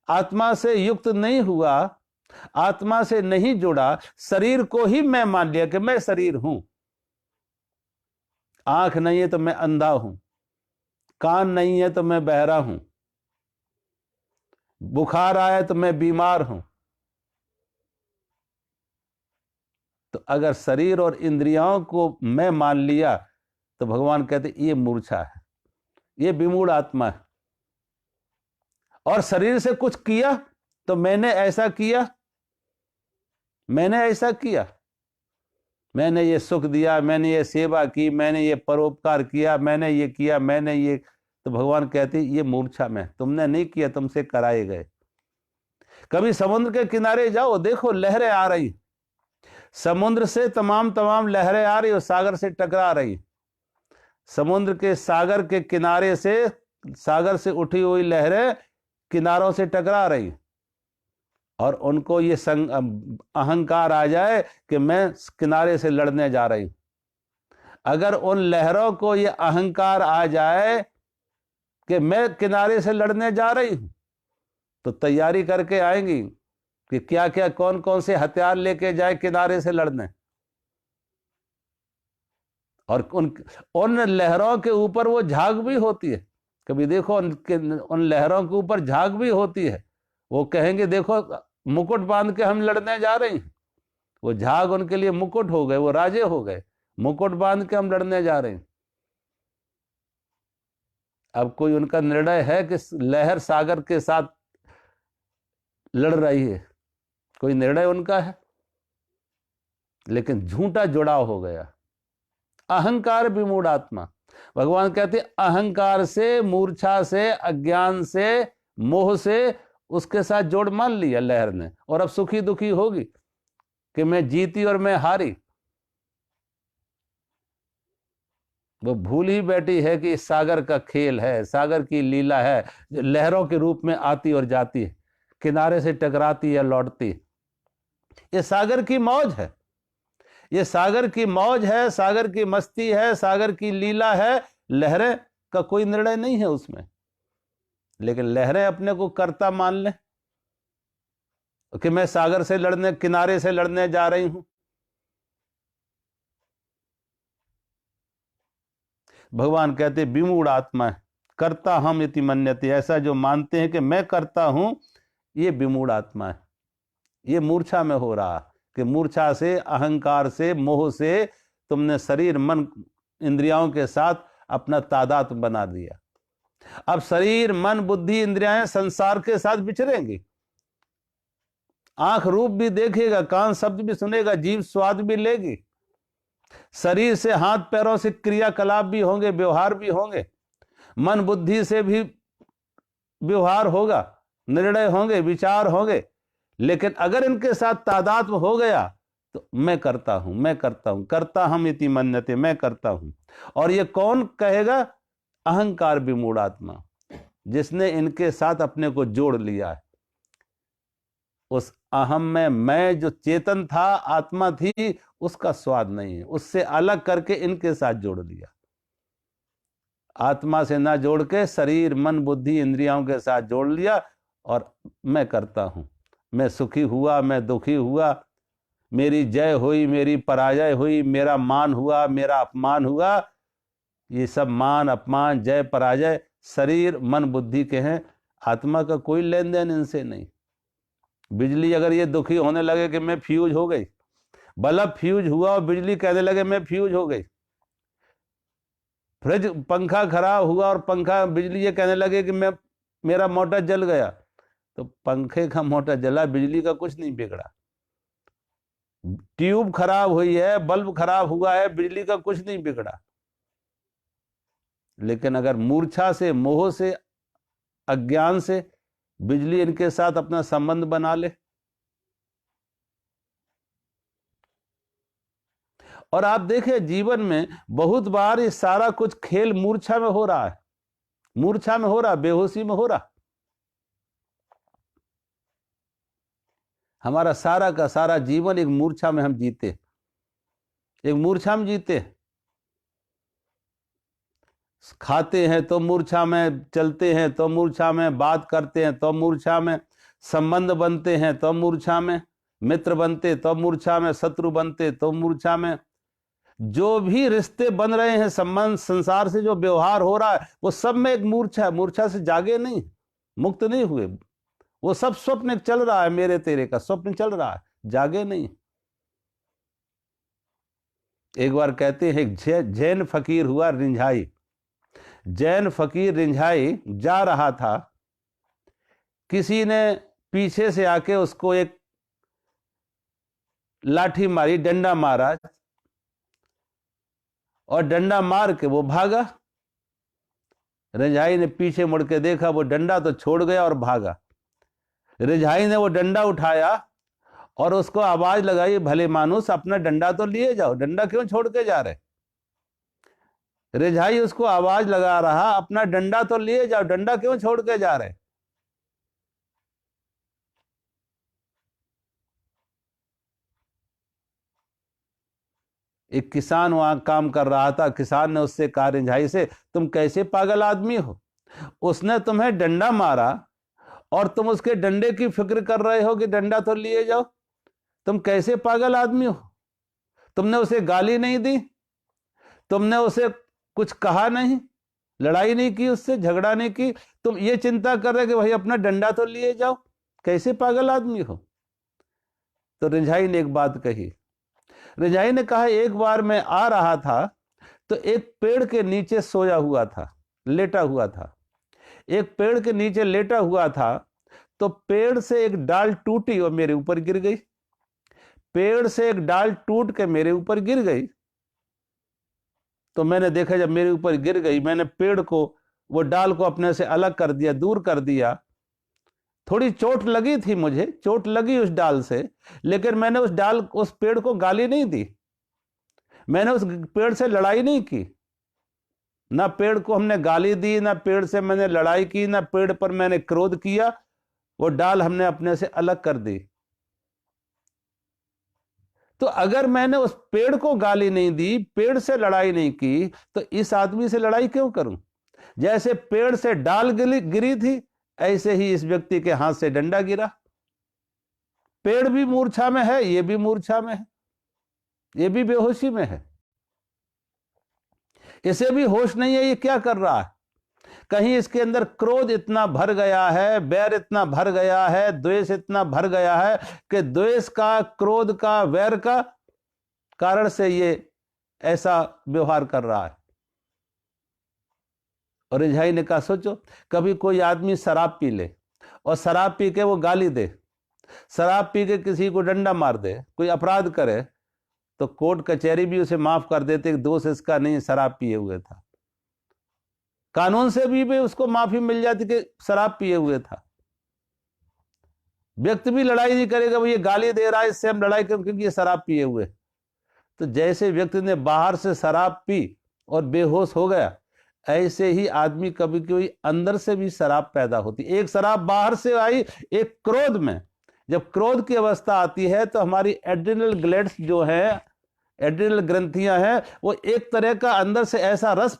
S1: आत्मा से युक्त नहीं हुआ, आत्मा से नहीं जुड़ा, शरीर को ही मैं मान लिया कि मैं शरीर हूं। आंख नहीं है तो मैं अंधा हूं, कान नहीं है तो मैं बहरा हूं, बुखार आया तो मैं बीमार हूं। तो अगर शरीर और इंद्रियों को मैं मान लिया तो भगवान कहते ये मूर्छा है, ये विमूढ़ आत्मा है। और शरीर से कुछ किया तो मैंने ऐसा किया, मैंने ऐसा किया, मैंने ये सुख दिया, मैंने ये सेवा की, मैंने ये परोपकार किया, मैंने ये किया, मैंने ये। तो भगवान कहते ये मूर्छा में, तुमने नहीं किया, तुमसे कराए गए। कभी समुद्र के किनारे जाओ, देखो लहरें आ रही, समुद्र से तमाम लहरें आ रही और सागर से टकरा रही। समुद्र के सागर के किनारे से, सागर से उठी हुई लहरें किनारों से टकरा रही, और उनको ये अहंकार आ जाए कि मैं किनारे से लड़ने जा रही हूं। अगर उन लहरों को ये अहंकार आ जाए कि मैं किनारे से लड़ने जा रही हूं, तो तैयारी करके आएंगी कि क्या क्या कौन कौन से हथियार लेके जाए किनारे से लड़ने। और उन लहरों के ऊपर वो झाग भी होती है, कभी देखो उन लहरों के ऊपर झाग भी होती है। वो कहेंगे देखो मुकुट बांध के हम लड़ने जा रहे हैं, वो झाग उनके लिए मुकुट हो गए, वो राजे हो गए, मुकुट बांध के हम लड़ने जा रहे हैं। अब कोई उनका निर्णय है कि लहर सागर के साथ लड़ रही है, कोई निर्णय उनका है? लेकिन झूठा जुड़ाव हो गया। अहंकार विमूढ़ आत्मा। भगवान कहते अहंकार से, मूर्छा से, अज्ञान से, मोह से उसके साथ जोड़ मान लिया लहर ने, और अब सुखी दुखी होगी कि मैं जीती और मैं हारी। वो भूल ही बैठी है कि सागर का खेल है, सागर की लीला है, जो लहरों के रूप में आती और जाती है, किनारे से टकराती या लौटती। ये सागर की मौज है, ये सागर की मौज है, सागर की मस्ती है, सागर की लीला है। लहरें का कोई निर्णय नहीं है उसमें, लेकिन लहरें अपने को कर्ता मान लें कि मैं सागर से लड़ने, किनारे से लड़ने जा रही हूं। भगवान कहते विमूढ़ आत्मा है, करता हम इति मन्यते, ऐसा जो मानते हैं कि मैं करता हूं, ये विमूढ़ आत्मा है। ये मूर्छा में हो रहा कि मूर्छा से, अहंकार से, मोह से तुमने शरीर मन इंद्रियों के साथ अपना तादाद बना दिया। अब शरीर मन बुद्धि इंद्रियां संसार के साथ विचरेंगी। आंख रूप भी देखेगा, कान शब्द भी सुनेगा, जीभ स्वाद भी लेगी, शरीर से हाथ पैरों से क्रियाकलाप भी होंगे, व्यवहार भी होंगे, मन बुद्धि से भी व्यवहार होगा, निर्णय होंगे, विचार होंगे। लेकिन अगर इनके साथ तादात्म्य हो गया तो मैं करता हूं, मैं करता हूं, करता हम इति मन्यते, मैं करता हूं। और ये कौन कहेगा? अहंकार विमूढ़ आत्मा, जिसने इनके साथ अपने को जोड़ लिया है। उस अहम में मैं जो चेतन था, आत्मा थी, उसका स्वाद नहीं है, उससे अलग करके इनके साथ जोड़ लिया। आत्मा से ना जोड़ के शरीर मन बुद्धि इंद्रियों के साथ जोड़ लिया और मैं करता हूं, मैं सुखी हुआ, मैं दुखी हुआ, मेरी जय हुई, मेरी पराजय हुई, मेरा मान हुआ, मेरा अपमान हुआ। ये सब मान अपमान जय पराजय शरीर मन बुद्धि के हैं, आत्मा का कोई लेन देन इनसे नहीं। बिजली अगर ये दुखी होने लगे कि मैं फ्यूज हो गई, बल्ब फ्यूज हुआ और बिजली कहने लगे मैं फ्यूज हो गई, फ्रिज पंखा खराब हुआ और पंखा बिजली ये कहने लगे कि मैं, मेरा मोटर जल गया, तो पंखे का मोटर जला, बिजली का कुछ नहीं बिगड़ा। ट्यूब खराब हुई है, बल्ब खराब हुआ है, बिजली का कुछ नहीं बिगड़ा। लेकिन अगर मूर्छा से, मोह से, अज्ञान से बिजली इनके साथ अपना संबंध बना ले, और आप देखें जीवन में बहुत बार ये सारा कुछ खेल मूर्छा में हो रहा है, मूर्छा में हो रहा, बेहोशी में हो रहा। हमारा सारा का सारा जीवन एक मूर्छा में हम जीते, एक मूर्छा में जीते। खाते हैं तो मूर्छा में, चलते हैं तो मूर्छा में, बात करते हैं तो मूर्छा में, संबंध बनते हैं तो मूर्छा में, मित्र बनते तो मूर्छा में, शत्रु बनते तो मूर्छा में। जो भी रिश्ते बन रहे हैं, संबंध, संसार से जो व्यवहार हो रहा है, वो सब में एक मूर्छा है। मूर्छा से जागे नहीं, मुक्त नहीं हुए, वो सब स्वप्न चल रहा है, मेरे तेरे का स्वप्न चल रहा है, जागे नहीं। एक बार कहते हैं जैन फकीर हुआ रिंझाई। जैन फकीर रिंझाई जा रहा था, किसी ने पीछे से आके उसको एक लाठी मारी, डंडा मारा, और डंडा मार के वो भागा। रिंझाई ने पीछे मुड़ के देखा, वो डंडा तो छोड़ गया और भागा। रिंझाई ने वो डंडा उठाया और उसको आवाज लगाई, भले मानुस अपना डंडा तो लिए जाओ, डंडा क्यों छोड़ के जा रहे? रिंझाई उसको आवाज लगा रहा, अपना डंडा तो लिए जाओ, डंडा क्यों छोड़ के जा रहे? एक किसान वहां काम कर रहा था, किसान ने उससे कहा रिंझाई से, तुम कैसे पागल आदमी हो, उसने तुम्हें डंडा मारा और तुम उसके डंडे की फिक्र कर रहे हो कि डंडा तो लिए जाओ, तुम कैसे पागल आदमी हो? तुमने उसे गाली नहीं दी, तुमने उसे कुछ कहा नहीं, लड़ाई नहीं की, उससे झगड़ा नहीं की, तुम ये चिंता कर रहे कि भाई अपना डंडा तो लिए जाओ, कैसे पागल आदमी हो? तो रिंझाई ने एक बात कही। रिंझाई ने कहा, एक बार मैं आ रहा था तो एक पेड़ के नीचे सोया हुआ था, लेटा हुआ था, एक पेड़ के नीचे लेटा हुआ था, तो पेड़ से एक डाल टूटी और मेरे ऊपर गिर गई। पेड़ से एक डाल टूट के मेरे ऊपर गिर गई, तो मैंने देखा जब मेरे ऊपर गिर गई, मैंने पेड़ को, वो डाल को अपने से अलग कर दिया, दूर कर दिया। थोड़ी चोट लगी थी, मुझे चोट लगी उस डाल से, लेकिन मैंने उस पेड़ को गाली नहीं दी, मैंने उस पेड़ से लड़ाई नहीं की, ना पेड़ को हमने गाली दी, ना पेड़ से मैंने लड़ाई की, ना पेड़ पर मैंने क्रोध किया, वो डाल हमने अपने से अलग कर दी। तो अगर मैंने उस पेड़ को गाली नहीं दी, पेड़ से लड़ाई नहीं की, तो इस आदमी से लड़ाई क्यों करूं? जैसे पेड़ से डाल गिरी थी, ऐसे ही इस व्यक्ति के हाथ से डंडा गिरा। पेड़ भी मूर्छा में है, ये भी मूर्छा में है, ये भी बेहोशी में है, इसे भी होश नहीं है ये क्या कर रहा है। कहीं इसके अंदर क्रोध इतना भर गया है, बैर इतना भर गया है, द्वेष इतना भर गया है कि द्वेष का, क्रोध का, वैर का कारण से ये ऐसा व्यवहार कर रहा है। और रिझाई ने कहा, सोचो कभी कोई आदमी शराब पी ले और शराब पी के वो गाली दे, शराब पी के किसी को डंडा मार दे, कोई अपराध करे, तो कोर्ट कचहरी भी उसे माफ कर देते कि दोष इसका नहीं, शराब पिए हुए था। कानून से भी उसको माफी मिल जाती कि शराब पिए हुए था। व्यक्ति भी लड़ाई नहीं करेगा, वो ये गाली दे रहा है इससे हम लड़ाई करें क्योंकि ये शराब पिए हुए। तो जैसे व्यक्ति ने बाहर से शराब पी और बेहोश हो गया, ऐसे ही आदमी कभी कभी अंदर से भी शराब पैदा होती। एक शराब बाहर से आई, एक क्रोध में, जब क्रोध की अवस्था आती है तो हमारी एड्रिनल ग्लैंड्स जो है, एड्रिनल ग्रंथियां हैं, वो एक तरह का अंदर से ऐसा रस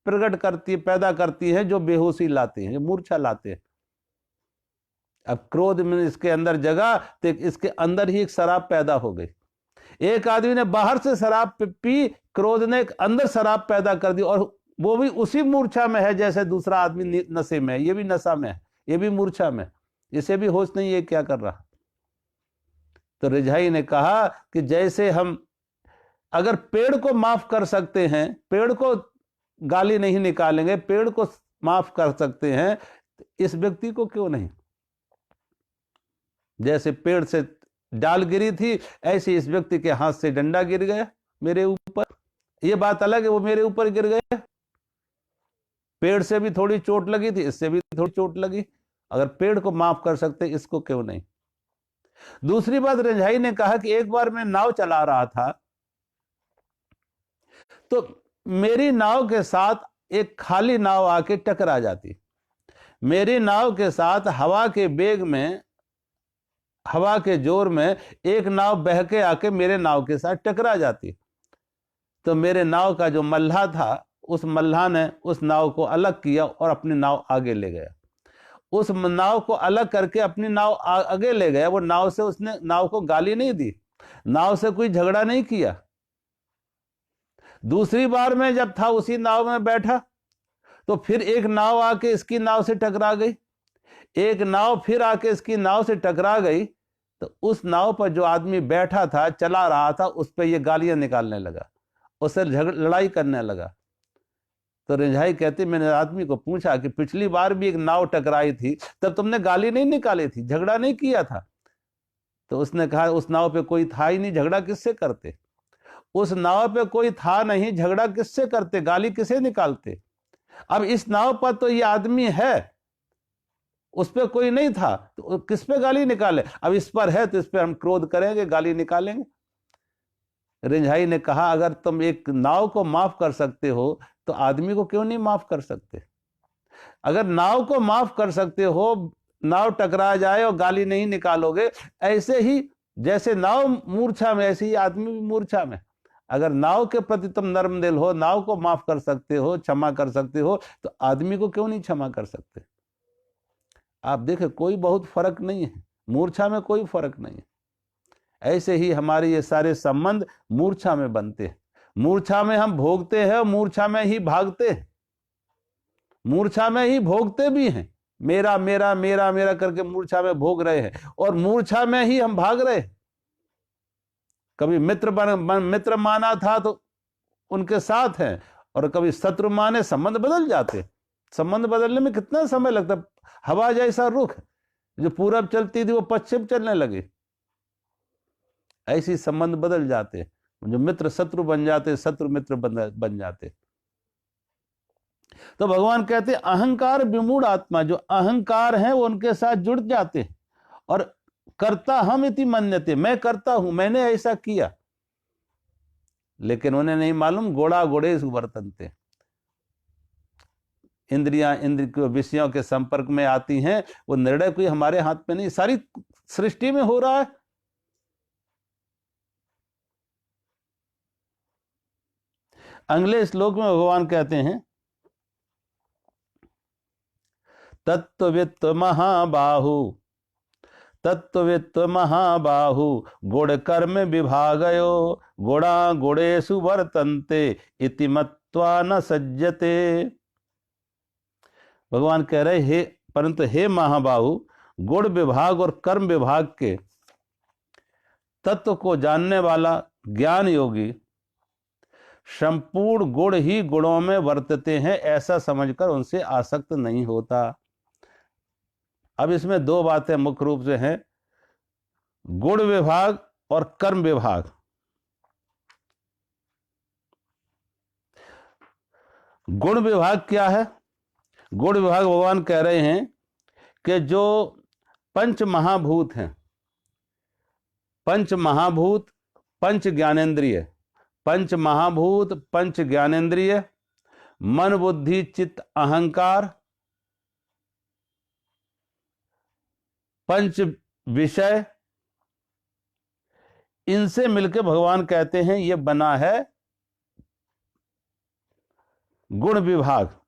S1: प्रकट करती, पैदा करती है जो बेहोशी लाते हैं, जो मूर्छा लाते हैं। अब क्रोध में इसके अंदर जगा तो इसके अंदर ही एक शराब पैदा हो गई। एक आदमी ने बाहर से शराब पी, क्रोध ने एक अंदर शराब पैदा कर दी, और वो भी उसी मूर्छा में है जैसे दूसरा आदमी नशे में है, ये भी नशा में है, ये भी मूर्छा में, इसे भी होश नहीं है क्या कर रहा। तो रिझाई ने कहा कि जैसे हम अगर पेड़ को माफ कर सकते हैं, पेड़ को गाली नहीं निकालेंगे, पेड़ को माफ कर सकते हैं, इस व्यक्ति को क्यों नहीं। जैसे पेड़ से डाल गिरी थी, ऐसे इस व्यक्ति के हाथ से डंडा गिर गया मेरे ऊपर। ये बात अलग है वो मेरे ऊपर गिर गया, पेड़ से भी थोड़ी चोट लगी थी, इससे भी थोड़ी चोट लगी। अगर पेड़ को माफ कर सकते, इसको क्यों नहीं। दूसरी बात, रिझाई ने कहा कि एक बार मैं नाव चला रहा था, तो मेरी नाव के साथ एक खाली नाव आके टकरा जाती। मेरी नाव के साथ हवा के बेग में, हवा के जोर में एक नाव बह के आके मेरे नाव के साथ टकरा जाती। तो मेरे नाव का जो मल्लाह था, उस मल्लाह ने उस नाव को अलग किया और अपनी नाव आगे ले गया। उस नाव को अलग करके अपनी नाव आगे ले गया। वो नाव से, उसने नाव को गाली नहीं दी, नाव से कोई झगड़ा नहीं किया। दूसरी बार मैं जब था उसी नाव में बैठा, तो फिर एक नाव आके इसकी नाव से टकरा गई, एक नाव फिर आके इसकी नाव से टकरा गई। तो उस नाव पर जो आदमी बैठा था, चला रहा था, उस पर ये गालियां निकालने लगा, उससे लड़ाई करने लगा। तो रिझाई कहती, मैंने आदमी को पूछा कि पिछली बार भी एक नाव टकराई थी, तब तुमने गाली नहीं निकाली थी, झगड़ा नहीं किया था। तो उसने कहा उस नाव पे कोई था ही नहीं, झगड़ा किससे करते। उस नाव पे कोई था नहीं, झगड़ा किससे करते, गाली किसे निकालते। अब इस नाव पर तो ये आदमी है, उस पर कोई नहीं था, तो किस पे गाली निकाले। अब इस पर है तो इस पर हम क्रोध करेंगे, गाली निकालेंगे। रिझाई ने कहा, अगर तुम एक नाव को माफ कर सकते हो तो आदमी को क्यों नहीं माफ कर सकते। अगर नाव को माफ कर सकते हो, नाव टकरा जाए और गाली नहीं निकालोगे, ऐसे ही जैसे नाव मूर्छा में, ऐसे ही आदमी भी मूर्छा में। अगर नाव के प्रति तुम नर्म दिल हो, नाव को माफ कर सकते हो, क्षमा कर सकते हो, तो आदमी को क्यों नहीं क्षमा कर सकते। आप देखें, कोई बहुत फर्क नहीं है, मूर्छा में कोई फर्क नहीं है। ऐसे ही हमारे ये सारे संबंध मूर्छा में बनते हैं, मूर्छा में हम भोगते हैं और मूर्छा में ही भागते हैं, मूर्छा में ही भोगते भी हैं। मेरा मेरा मेरा मेरा करके मूर्छा में भोग रहे हैं और मूर्छा में ही हम भाग रहे हैं। कभी मित्र माना था तो उनके साथ हैं, और कभी शत्रु माने, संबंध बदल जाते। संबंध बदलने में कितना समय लगता है। हवा जैसा रुख, जो पूरब चलती थी वो पश्चिम चलने लगी, ऐसी संबंध बदल जाते। जो मित्र शत्रु बन जाते, शत्रु मित्र बन जाते। तो भगवान कहते अहंकार विमूढ़ आत्मा, जो अहंकार है वो उनके साथ जुड़ जाते और करता हम इति मन्यते, मैं करता हूं, मैंने ऐसा किया। लेकिन उन्हें नहीं मालूम गोड़ा गोड़े वर्तनते, इंद्रियां इंद्र के विषयों के संपर्क में आती हैं, वो निर्णय कोई हमारे हाथ में नहीं, सारी सृष्टि में हो रहा है। अगले श्लोक में भगवान कहते हैं, तत्त्ववित्त महाबाहु, तत्त्ववित्त महाबाहु, गुण कर्म विभागयो, गुणा गुणेषु वर्तन्ते इति मत्वा न सज्जते। भगवान कह रहे हे, परंतु हे महाबाहु, गुण विभाग और कर्म विभाग के तत्व को जानने वाला ज्ञान योगी संपूर्ण गुण ही गुणों में वर्तते हैं ऐसा समझकर उनसे आसक्त नहीं होता। अब इसमें दो बातें मुख्य रूप से हैं, गुण विभाग और कर्म विभाग। गुण विभाग क्या है? गुण विभाग भगवान कह रहे हैं कि जो पंच महाभूत हैं, पंच महाभूत, पंच ज्ञानेंद्रिय, पंच महाभूत, पंच ज्ञानेंद्रिय, मन बुद्धि चित्त अहंकार, पंच विषय, इनसे मिलकर भगवान कहते हैं ये बना है गुण विभाग।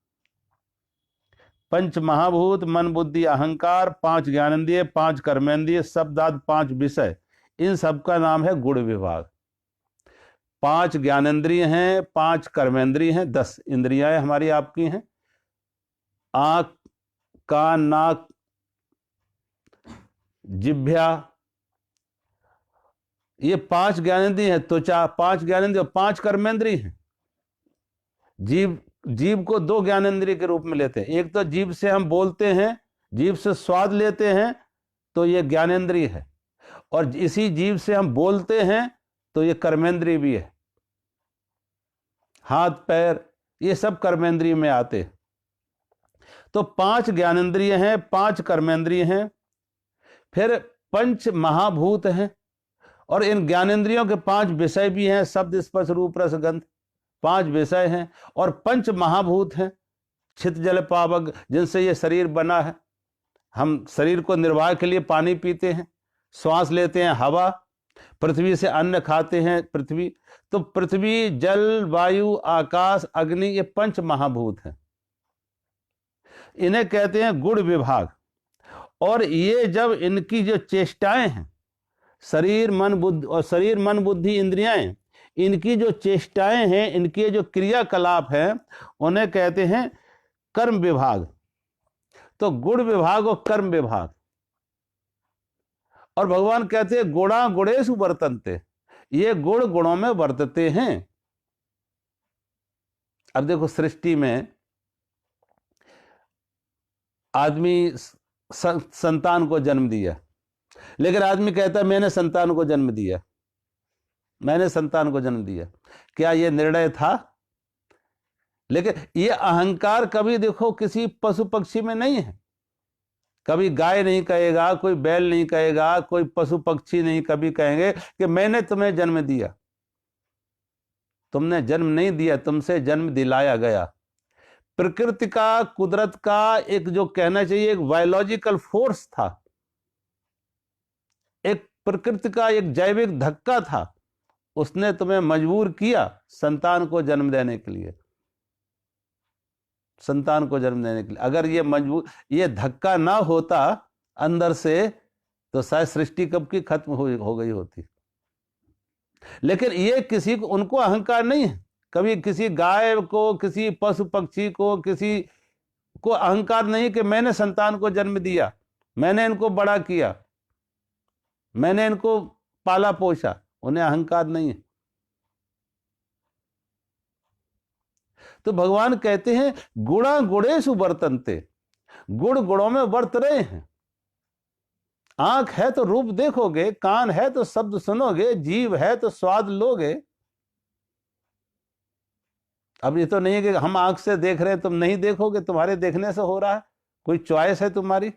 S1: पंच महाभूत, मन बुद्धि अहंकार, पांच ज्ञानेंद्रिय, पांच कर्मेंद्रिय, शब्दाद पांच विषय, इन सब का नाम है गुण विभाग। पांच ज्ञानेंद्रिय हैं, पांच कर्मेंद्रिय हैं, 10 इंद्रियां हमारी आपकी हैं, आंख कान नाक जिह्वा, ये पांच ज्ञानेंद्रिय हैं। त्वचा पांच ज्ञानेंद्रिय, पांच कर्मेंद्रिय हैं। जीव को 2 ज्ञानेंद्रिय के रूप में लेते हैं, एक तो जीभ से हम बोलते हैं, जीभ से स्वाद लेते हैं तो ये ज्ञानेंद्रिय है, और इसी जीभ से हम बोलते हैं तो ये कर्मेंद्रिय भी है। हाथ पैर ये सब कर्मेंद्रिय में आते। तो 5 ज्ञानेंद्रिय हैं, 5 कर्मेंद्रिय हैं, फिर पंच महाभूत हैं, और इन ज्ञानेंद्रियों के 5 विषय भी हैं, शब्द स्पर्श रूप रस गंध, 5 विषय हैं, और पंच महाभूत हैं, छित जल पावक, जिनसे ये शरीर बना है। हम शरीर को निर्वाह के लिए पानी पीते हैं, श्वास लेते हैं हवा, पृथ्वी से अन्न खाते हैं पृथ्वी। तो पृथ्वी जल वायु आकाश अग्नि ये पंच महाभूत हैं, इन्हें कहते हैं गुण विभाग। और ये जब इनकी जो चेष्टाएं हैं, शरीर मन बुद्धि इंद्रियां, इनकी जो चेष्टाएं हैं, इनके जो क्रियाकलाप हैं, उन्हें कहते हैं कर्म विभाग। तो गुण विभाग और कर्म विभाग। और भगवान कहते हैं गुणा गुणेषु वर्तन्ते, ये गुण गुणों में वर्तते हैं। अब देखो, सृष्टि में आदमी संतान को जन्म दिया, लेकिन आदमी कहता है मैंने संतान को जन्म दिया, मैंने संतान को जन्म दिया। क्या यह निर्णय था? लेकिन यह अहंकार कभी देखो किसी पशु पक्षी में नहीं है। कभी गाय नहीं कहेगा, कोई बैल नहीं कहेगा, कोई पशु पक्षी नहीं कभी कहेंगे कि मैंने तुम्हें जन्म दिया। तुमने जन्म नहीं दिया, तुमसे जन्म दिलाया गया। प्रकृति का, कुदरत का एक जो कहना चाहिए एक बायोलॉजिकल फोर्स था, एक प्रकृति का एक जैविक धक्का था, उसने तुम्हें मजबूर किया संतान को जन्म देने के लिए, संतान को जन्म देने के लिए। अगर ये धक्का ना होता अंदर से, तो शायद सृष्टि कब की खत्म हो गई होती। लेकिन ये किसी को, उनको अहंकार नहीं है। कभी किसी गाय को, किसी पशु पक्षी को, किसी को अहंकार नहीं कि मैंने संतान को जन्म दिया, मैंने इनको बड़ा किया, मैंने इनको पाला पोसा। उन्हें अहंकार नहीं है। तो भगवान कहते हैं गुणा गुणेषु वर्तन्ते, गुण गुणों में वर्त रहे हैं। आंख है तो रूप देखोगे, कान है तो शब्द सुनोगे, जीभ है तो स्वाद लोगे। अब ये तो नहीं है कि हम आंख से देख रहे हैं तुम नहीं देखोगे, तुम्हारे देखने से हो रहा है, कोई चॉइस है तुम्हारी।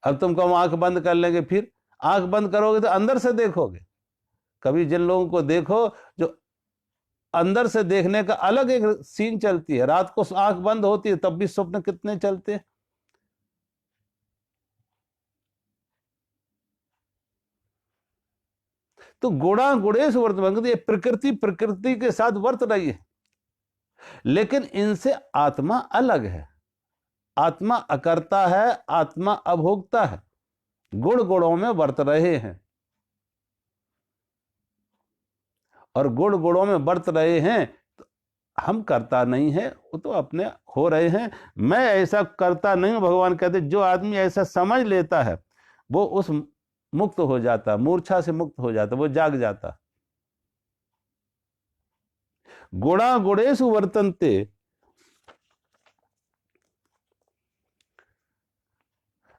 S1: अब तुम कहो आंख बंद कर लेंगे, फिर आंख बंद करोगे तो अंदर से देखोगे। कभी जिन लोगों को देखो जो अंदर से देखने का अलग एक सीन चलती है। रात को आंख बंद होती है तब भी स्वप्न कितने चलते हैं। तो गुणा गुणेश वर्तमान, ये प्रकृति प्रकृति के साथ वर्त रही है, लेकिन इनसे आत्मा अलग है। आत्मा अकर्ता है, आत्मा अभोक्ता है, गुण गुणों में वर्त रहे हैं, और गुण गुणों में वर्त रहे हैं। तो हम करता नहीं है, वो तो अपने हो रहे हैं। मैं ऐसा करता नहीं हूं। भगवान कहते जो आदमी ऐसा समझ लेता है वो उस मुक्त हो जाता, मूर्छा से मुक्त हो जाता, वो जाग जाता। गुणा गुणेषु वर्तन्ते,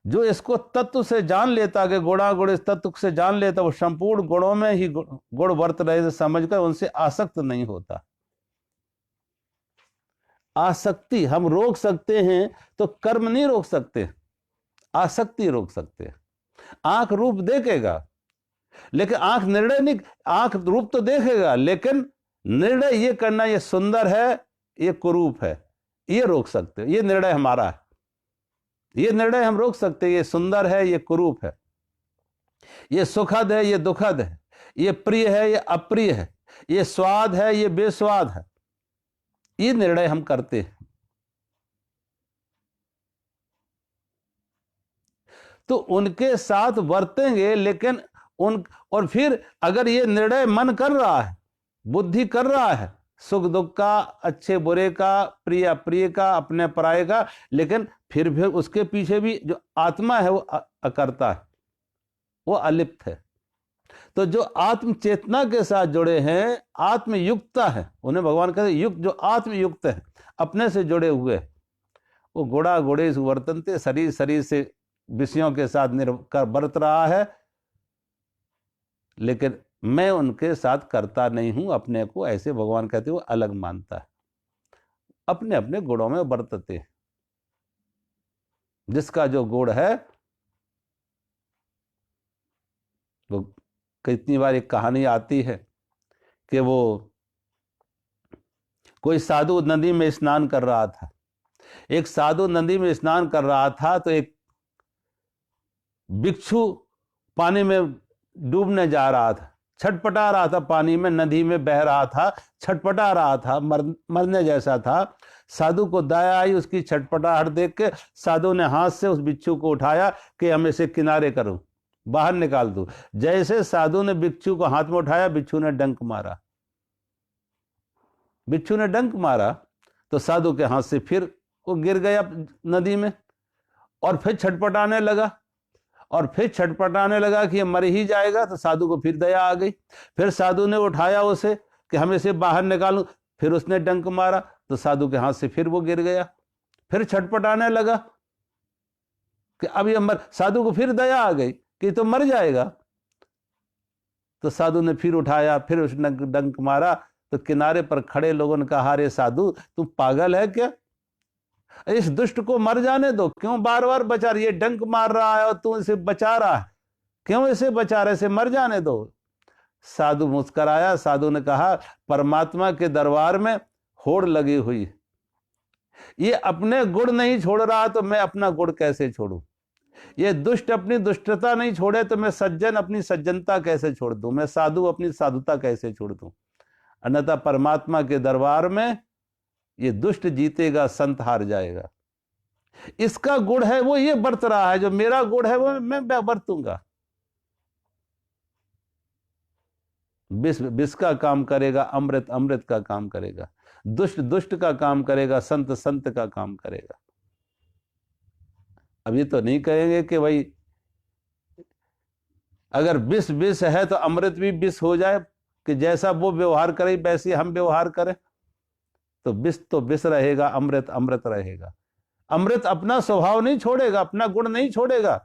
S1: जो इसको तत्व से जान लेता कि गुणा गुण तत्व से जान लेता, वो संपूर्ण गुणों में ही गुण वर्त रहे समझकर उनसे आसक्त नहीं होता। आसक्ति हम रोक सकते हैं तो कर्म नहीं रोक सकते, आसक्ति रोक सकते हैं। आंख रूप देखेगा लेकिन आंख निर्णय नहीं, आंख रूप तो देखेगा लेकिन निर्णय ये करना ये सुंदर है ये कुरूप है, ये रोक सकते हो। ये निर्णय हमारा है, ये निर्णय हम रोक सकते हैं। ये सुंदर है ये कुरूप है, ये सुखद है ये दुखद है, ये प्रिय है ये अप्रिय है, ये स्वाद है ये बेस्वाद है, ये निर्णय हम करते हैं। तो उनके साथ वर्तेंगे, लेकिन और फिर अगर ये निर्णय मन कर रहा है, बुद्धि कर रहा है, सुख दुख का, अच्छे बुरे का, प्रिय अप्रिय का, अपने पराये का, लेकिन फिर भी उसके पीछे भी जो आत्मा है वो अकर्ता है, वो अलिप्त है। तो जो आत्म चेतना के साथ जुड़े हैं, आत्मयुक्ता है, उन्हें भगवान कहते हैं युक्त, जो आत्मयुक्त है, अपने से जुड़े हुए, वो गुणा गुणेषु वर्तन्ते, शरीर शरीर से विषयों के साथ बरत रहा है, लेकिन मैं उनके साथ करता नहीं हूं। अपने को ऐसे भगवान कहते हैं वो अलग मानता है, अपने अपने गुणों में बरतते हैं। जिसका जो गुण है वो, कितनी बार एक कहानी आती है कि वो कोई साधु नदी में स्नान कर रहा था। एक साधु नदी में स्नान कर रहा था तो एक भिक्षु पानी में डूबने जा रहा था, छटपटा रहा था, पानी में, नदी में बह रहा था, छटपटा रहा था, मरने जैसा था। साधु को दया आई उसकी छटपटाहट देख के। साधु ने हाथ से उस भिक्षु को उठाया कि हम इसे किनारे करूं, बाहर निकाल दूं। जैसे साधु ने भिक्षु को हाथ में उठाया, भिक्षु ने डंक मारा। भिक्षु ने डंक मारा तो साधु के हाथ से फिर वो गिर गया नदी में, और फिर छटपटाने लगा, और फिर छटपटाने लगा कि ये मर ही जाएगा। तो साधु को फिर दया आ गई। फिर साधु ने उठाया उसे कि हम इसे बाहर निकालूं, फिर उसने डंक मारा तो साधु के हाथ से फिर वो गिर गया। फिर छटपटाने लगा कि अब ये मर, साधु को फिर दया आ गई कि तो मर जाएगा। तो साधु ने फिर उठाया, फिर उसने डंक मारा। तो किनारे पर खड़े लोगों ने कहा, अरे साधु तू पागल है क्या? इस दुष्ट को मर जाने दो, क्यों बार बार बचा रही है? ये डंक मार रहा है और तू इसे बचा रहा है, क्यों इसे बचा रहे? इसे मर जाने दो। साधु मुस्कुराया। साधु ने कहा, परमात्मा के दरबार में होड़ लगी हुई, ये अपने गुण नहीं छोड़ रहा तो मैं अपना गुण कैसे छोड़ूं? ये दुष्ट अपनी दुष्टता नहीं छोड़े तो मैं सज्जन अपनी सज्जनता कैसे छोड़ दूं? मैं साधु अपनी साधुता कैसे छोड़ दूं? अन्यथा परमात्मा के दरबार में ये दुष्ट जीतेगा, संत हार जाएगा। इसका गुण है वो ये बरत रहा है, जो मेरा गुण है वो मैं बरतूंगा। विष विष का काम करेगा, अमृत अमृत का काम करेगा, दुष्ट दुष्ट का काम करेगा, संत संत का काम करेगा। अब ये तो नहीं कहेंगे कि भाई अगर विष विष है तो अमृत भी विष हो जाए, कि जैसा वो व्यवहार करे वैसे हम व्यवहार करें। तो विष रहेगा, अमृत अमृत रहेगा। अमृत अपना स्वभाव नहीं छोड़ेगा, अपना गुण नहीं छोड़ेगा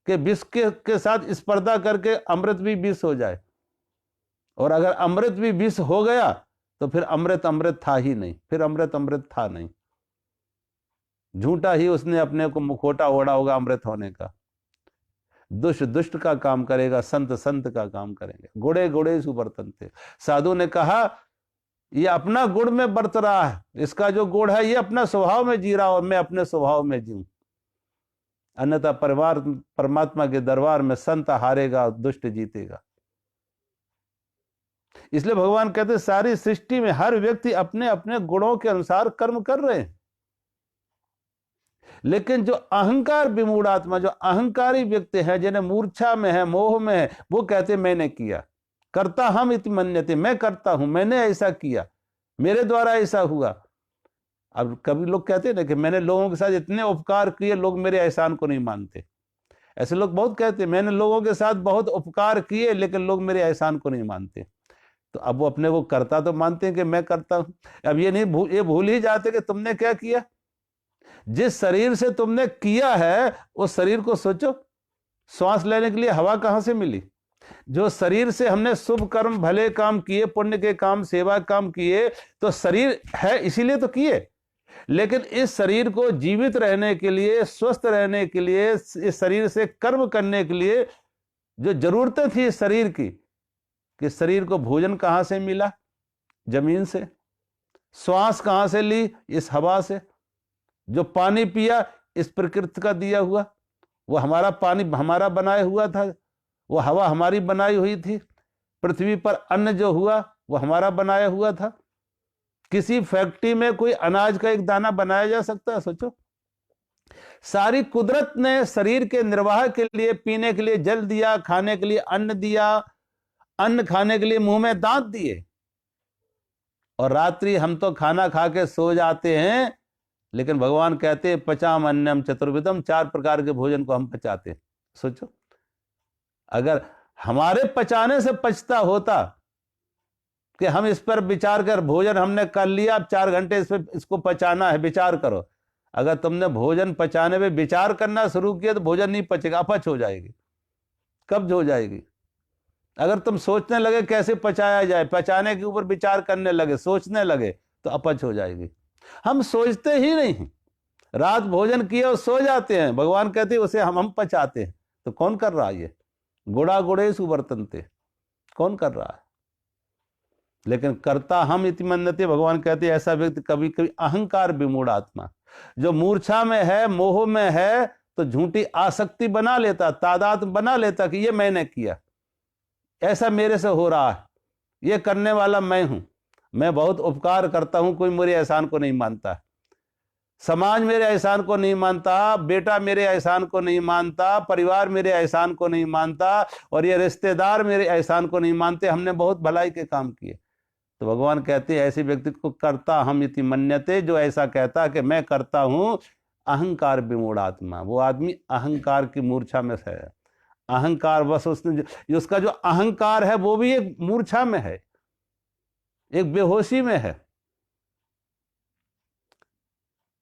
S1: कि विष के साथ स्पर्धा करके अमृत भी विष हो जाए। और अगर अमृत भी विष हो गया तो फिर अमृत अमृत था ही नहीं, फिर अमृत अमृत था नहीं, झूठा ही उसने अपने को मुखोटा ओढ़ा होगा अमृत होने का। दुष्ट दुष्ट का काम करेगा, संत संत का काम करेंगे। गुणे गुणेषु वर्तन्ते। साधु ने कहा ये अपना गुण में बरत रहा है, इसका जो गुण है ये अपना स्वभाव में जी रहा और मैं अपने स्वभाव में जीऊं। अन्यथा परिवार परमात्मा के दरबार में संत हारेगा और दुष्ट जीतेगा। इसलिए भगवान कहते हैं सारी सृष्टि में हर व्यक्ति अपने अपने गुणों के अनुसार कर्म कर रहे हैं, लेकिन जो अहंकार विमूढ़ आत्मा, जो अहंकारी व्यक्ति है, जिन्हें मूर्छा में है, मोह में है, वो कहते मैंने किया, करता हम इति मन्यते, मैं करता हूं, मैंने ऐसा किया, मेरे द्वारा ऐसा हुआ। अब कभी लोग कहते हैं ना कि मैंने लोगों के साथ इतने उपकार किए, लोग मेरे एहसान को नहीं मानते। ऐसे लोग बहुत कहते हैं मैंने लोगों के साथ बहुत उपकार किए लेकिन लोग मेरे एहसान को नहीं मानते। तो अब वो अपने को करता तो मानते हैं कि मैं करता हूं। अब ये नहीं ये भूल ही जाते कि तुमने क्या किया। जिस शरीर से तुमने किया है उस शरीर को सोचो, श्वास लेने के लिए हवा कहां से मिली। जो शरीर से हमने शुभ कर्म, भले काम किए, पुण्य के काम, सेवा काम किए, तो शरीर है इसीलिए तो किए। लेकिन इस शरीर को जीवित रहने के लिए, स्वस्थ रहने के लिए, इस शरीर से कर्म करने के लिए जो जरूरतें थी इस शरीर की, कि शरीर को भोजन कहां से मिला, जमीन से। श्वास कहां से ली, इस हवा से। जो पानी पिया, इस प्रकृति का दिया हुआ। वो हमारा पानी हमारा बनाया हुआ था, वो हवा हमारी बनाई हुई थी। पृथ्वी पर अन्न जो हुआ वो हमारा बनाया हुआ था। किसी फैक्ट्री में कोई अनाज का एक दाना बनाया जा सकता है, सोचो। सारी कुदरत ने शरीर के निर्वाह के लिए, पीने के लिए जल दिया, खाने के लिए अन्न दिया, अन्न खाने के लिए मुंह में दांत दिए। और रात्रि हम तो खाना खा के सो जाते हैं, लेकिन भगवान कहते हैं पचाम अन्नम चतुर्विधम, 4 प्रकार के भोजन को हम पचाते हैं। सोचो, अगर हमारे पचाने से पचता होता कि हम इस पर विचार कर, भोजन हमने कर लिया, अब 4 घंटे इसको पचाना है, विचार करो। अगर तुमने भोजन पचाने में विचार करना शुरू किया तो भोजन नहीं पचेगा, अपच हो जाएगी, कब्ज हो जाएगी। अगर तुम सोचने लगे कैसे पचाया जाए, पचाने के ऊपर विचार करने लगे, सोचने लगे, तो अपच हो जाएगी। हम सोचते ही नहीं, रात भोजन किए और सो जाते हैं। भगवान कहते हैं उसे हम पचाते हैं। तो कौन कर रहा है ये? गुड़ा गुड़ेषु वर्तन्ते, कौन कर रहा है? लेकिन करता हम इति मन्यते, भगवान कहते हैं ऐसा व्यक्ति कभी कभी अहंकार विमूढ़ आत्मा, जो मूर्छा में है, मोह में है, तो झूठी आसक्ति बना लेता, तादाद बना लेता कि ये मैंने किया, ऐसा मेरे से हो रहा है, ये करने वाला मैं हूं, मैं बहुत उपकार करता हूं, कोई मेरे एहसान को नहीं मानता, समाज मेरे एहसान को नहीं मानता, बेटा मेरे एहसान को नहीं मानता, परिवार मेरे एहसान को नहीं मानता, और ये रिश्तेदार मेरे एहसान को नहीं मानते, हमने बहुत भलाई के काम किए। तो भगवान कहते हैं ऐसे व्यक्ति को करता हम इति मन्यते, जो ऐसा कहता है कि मैं करता हूं, अहंकार विमूढ़ आत्मा। वो आदमी अहंकार की मूर्छा में है। अहंकार बस उसने, उसका जो अहंकार है वो भी एक मूर्छा में है, एक बेहोशी में है।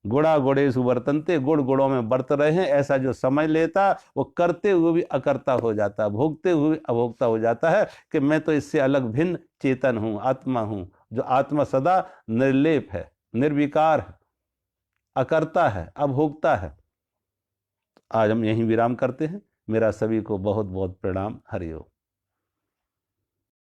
S1: गुड़ा गुड़ेषु वर्तन्ते, गुड़ गुड़ों में बरत रहे हैं, ऐसा जो समझ लेता वो करते हुए भी अकर्ता हो जाता, भोगते हुए भी अभोक्ता हो जाता है कि मैं तो इससे अलग भिन्न चेतन हूं, आत्मा हूं। जो आत्मा सदा निर्लेप है, निर्विकार है, अकर्ता है, अभोक्ता है। आज हम यहीं विराम करते हैं। मेरा सभी को बहुत बहुत प्रणाम। हरि ओम।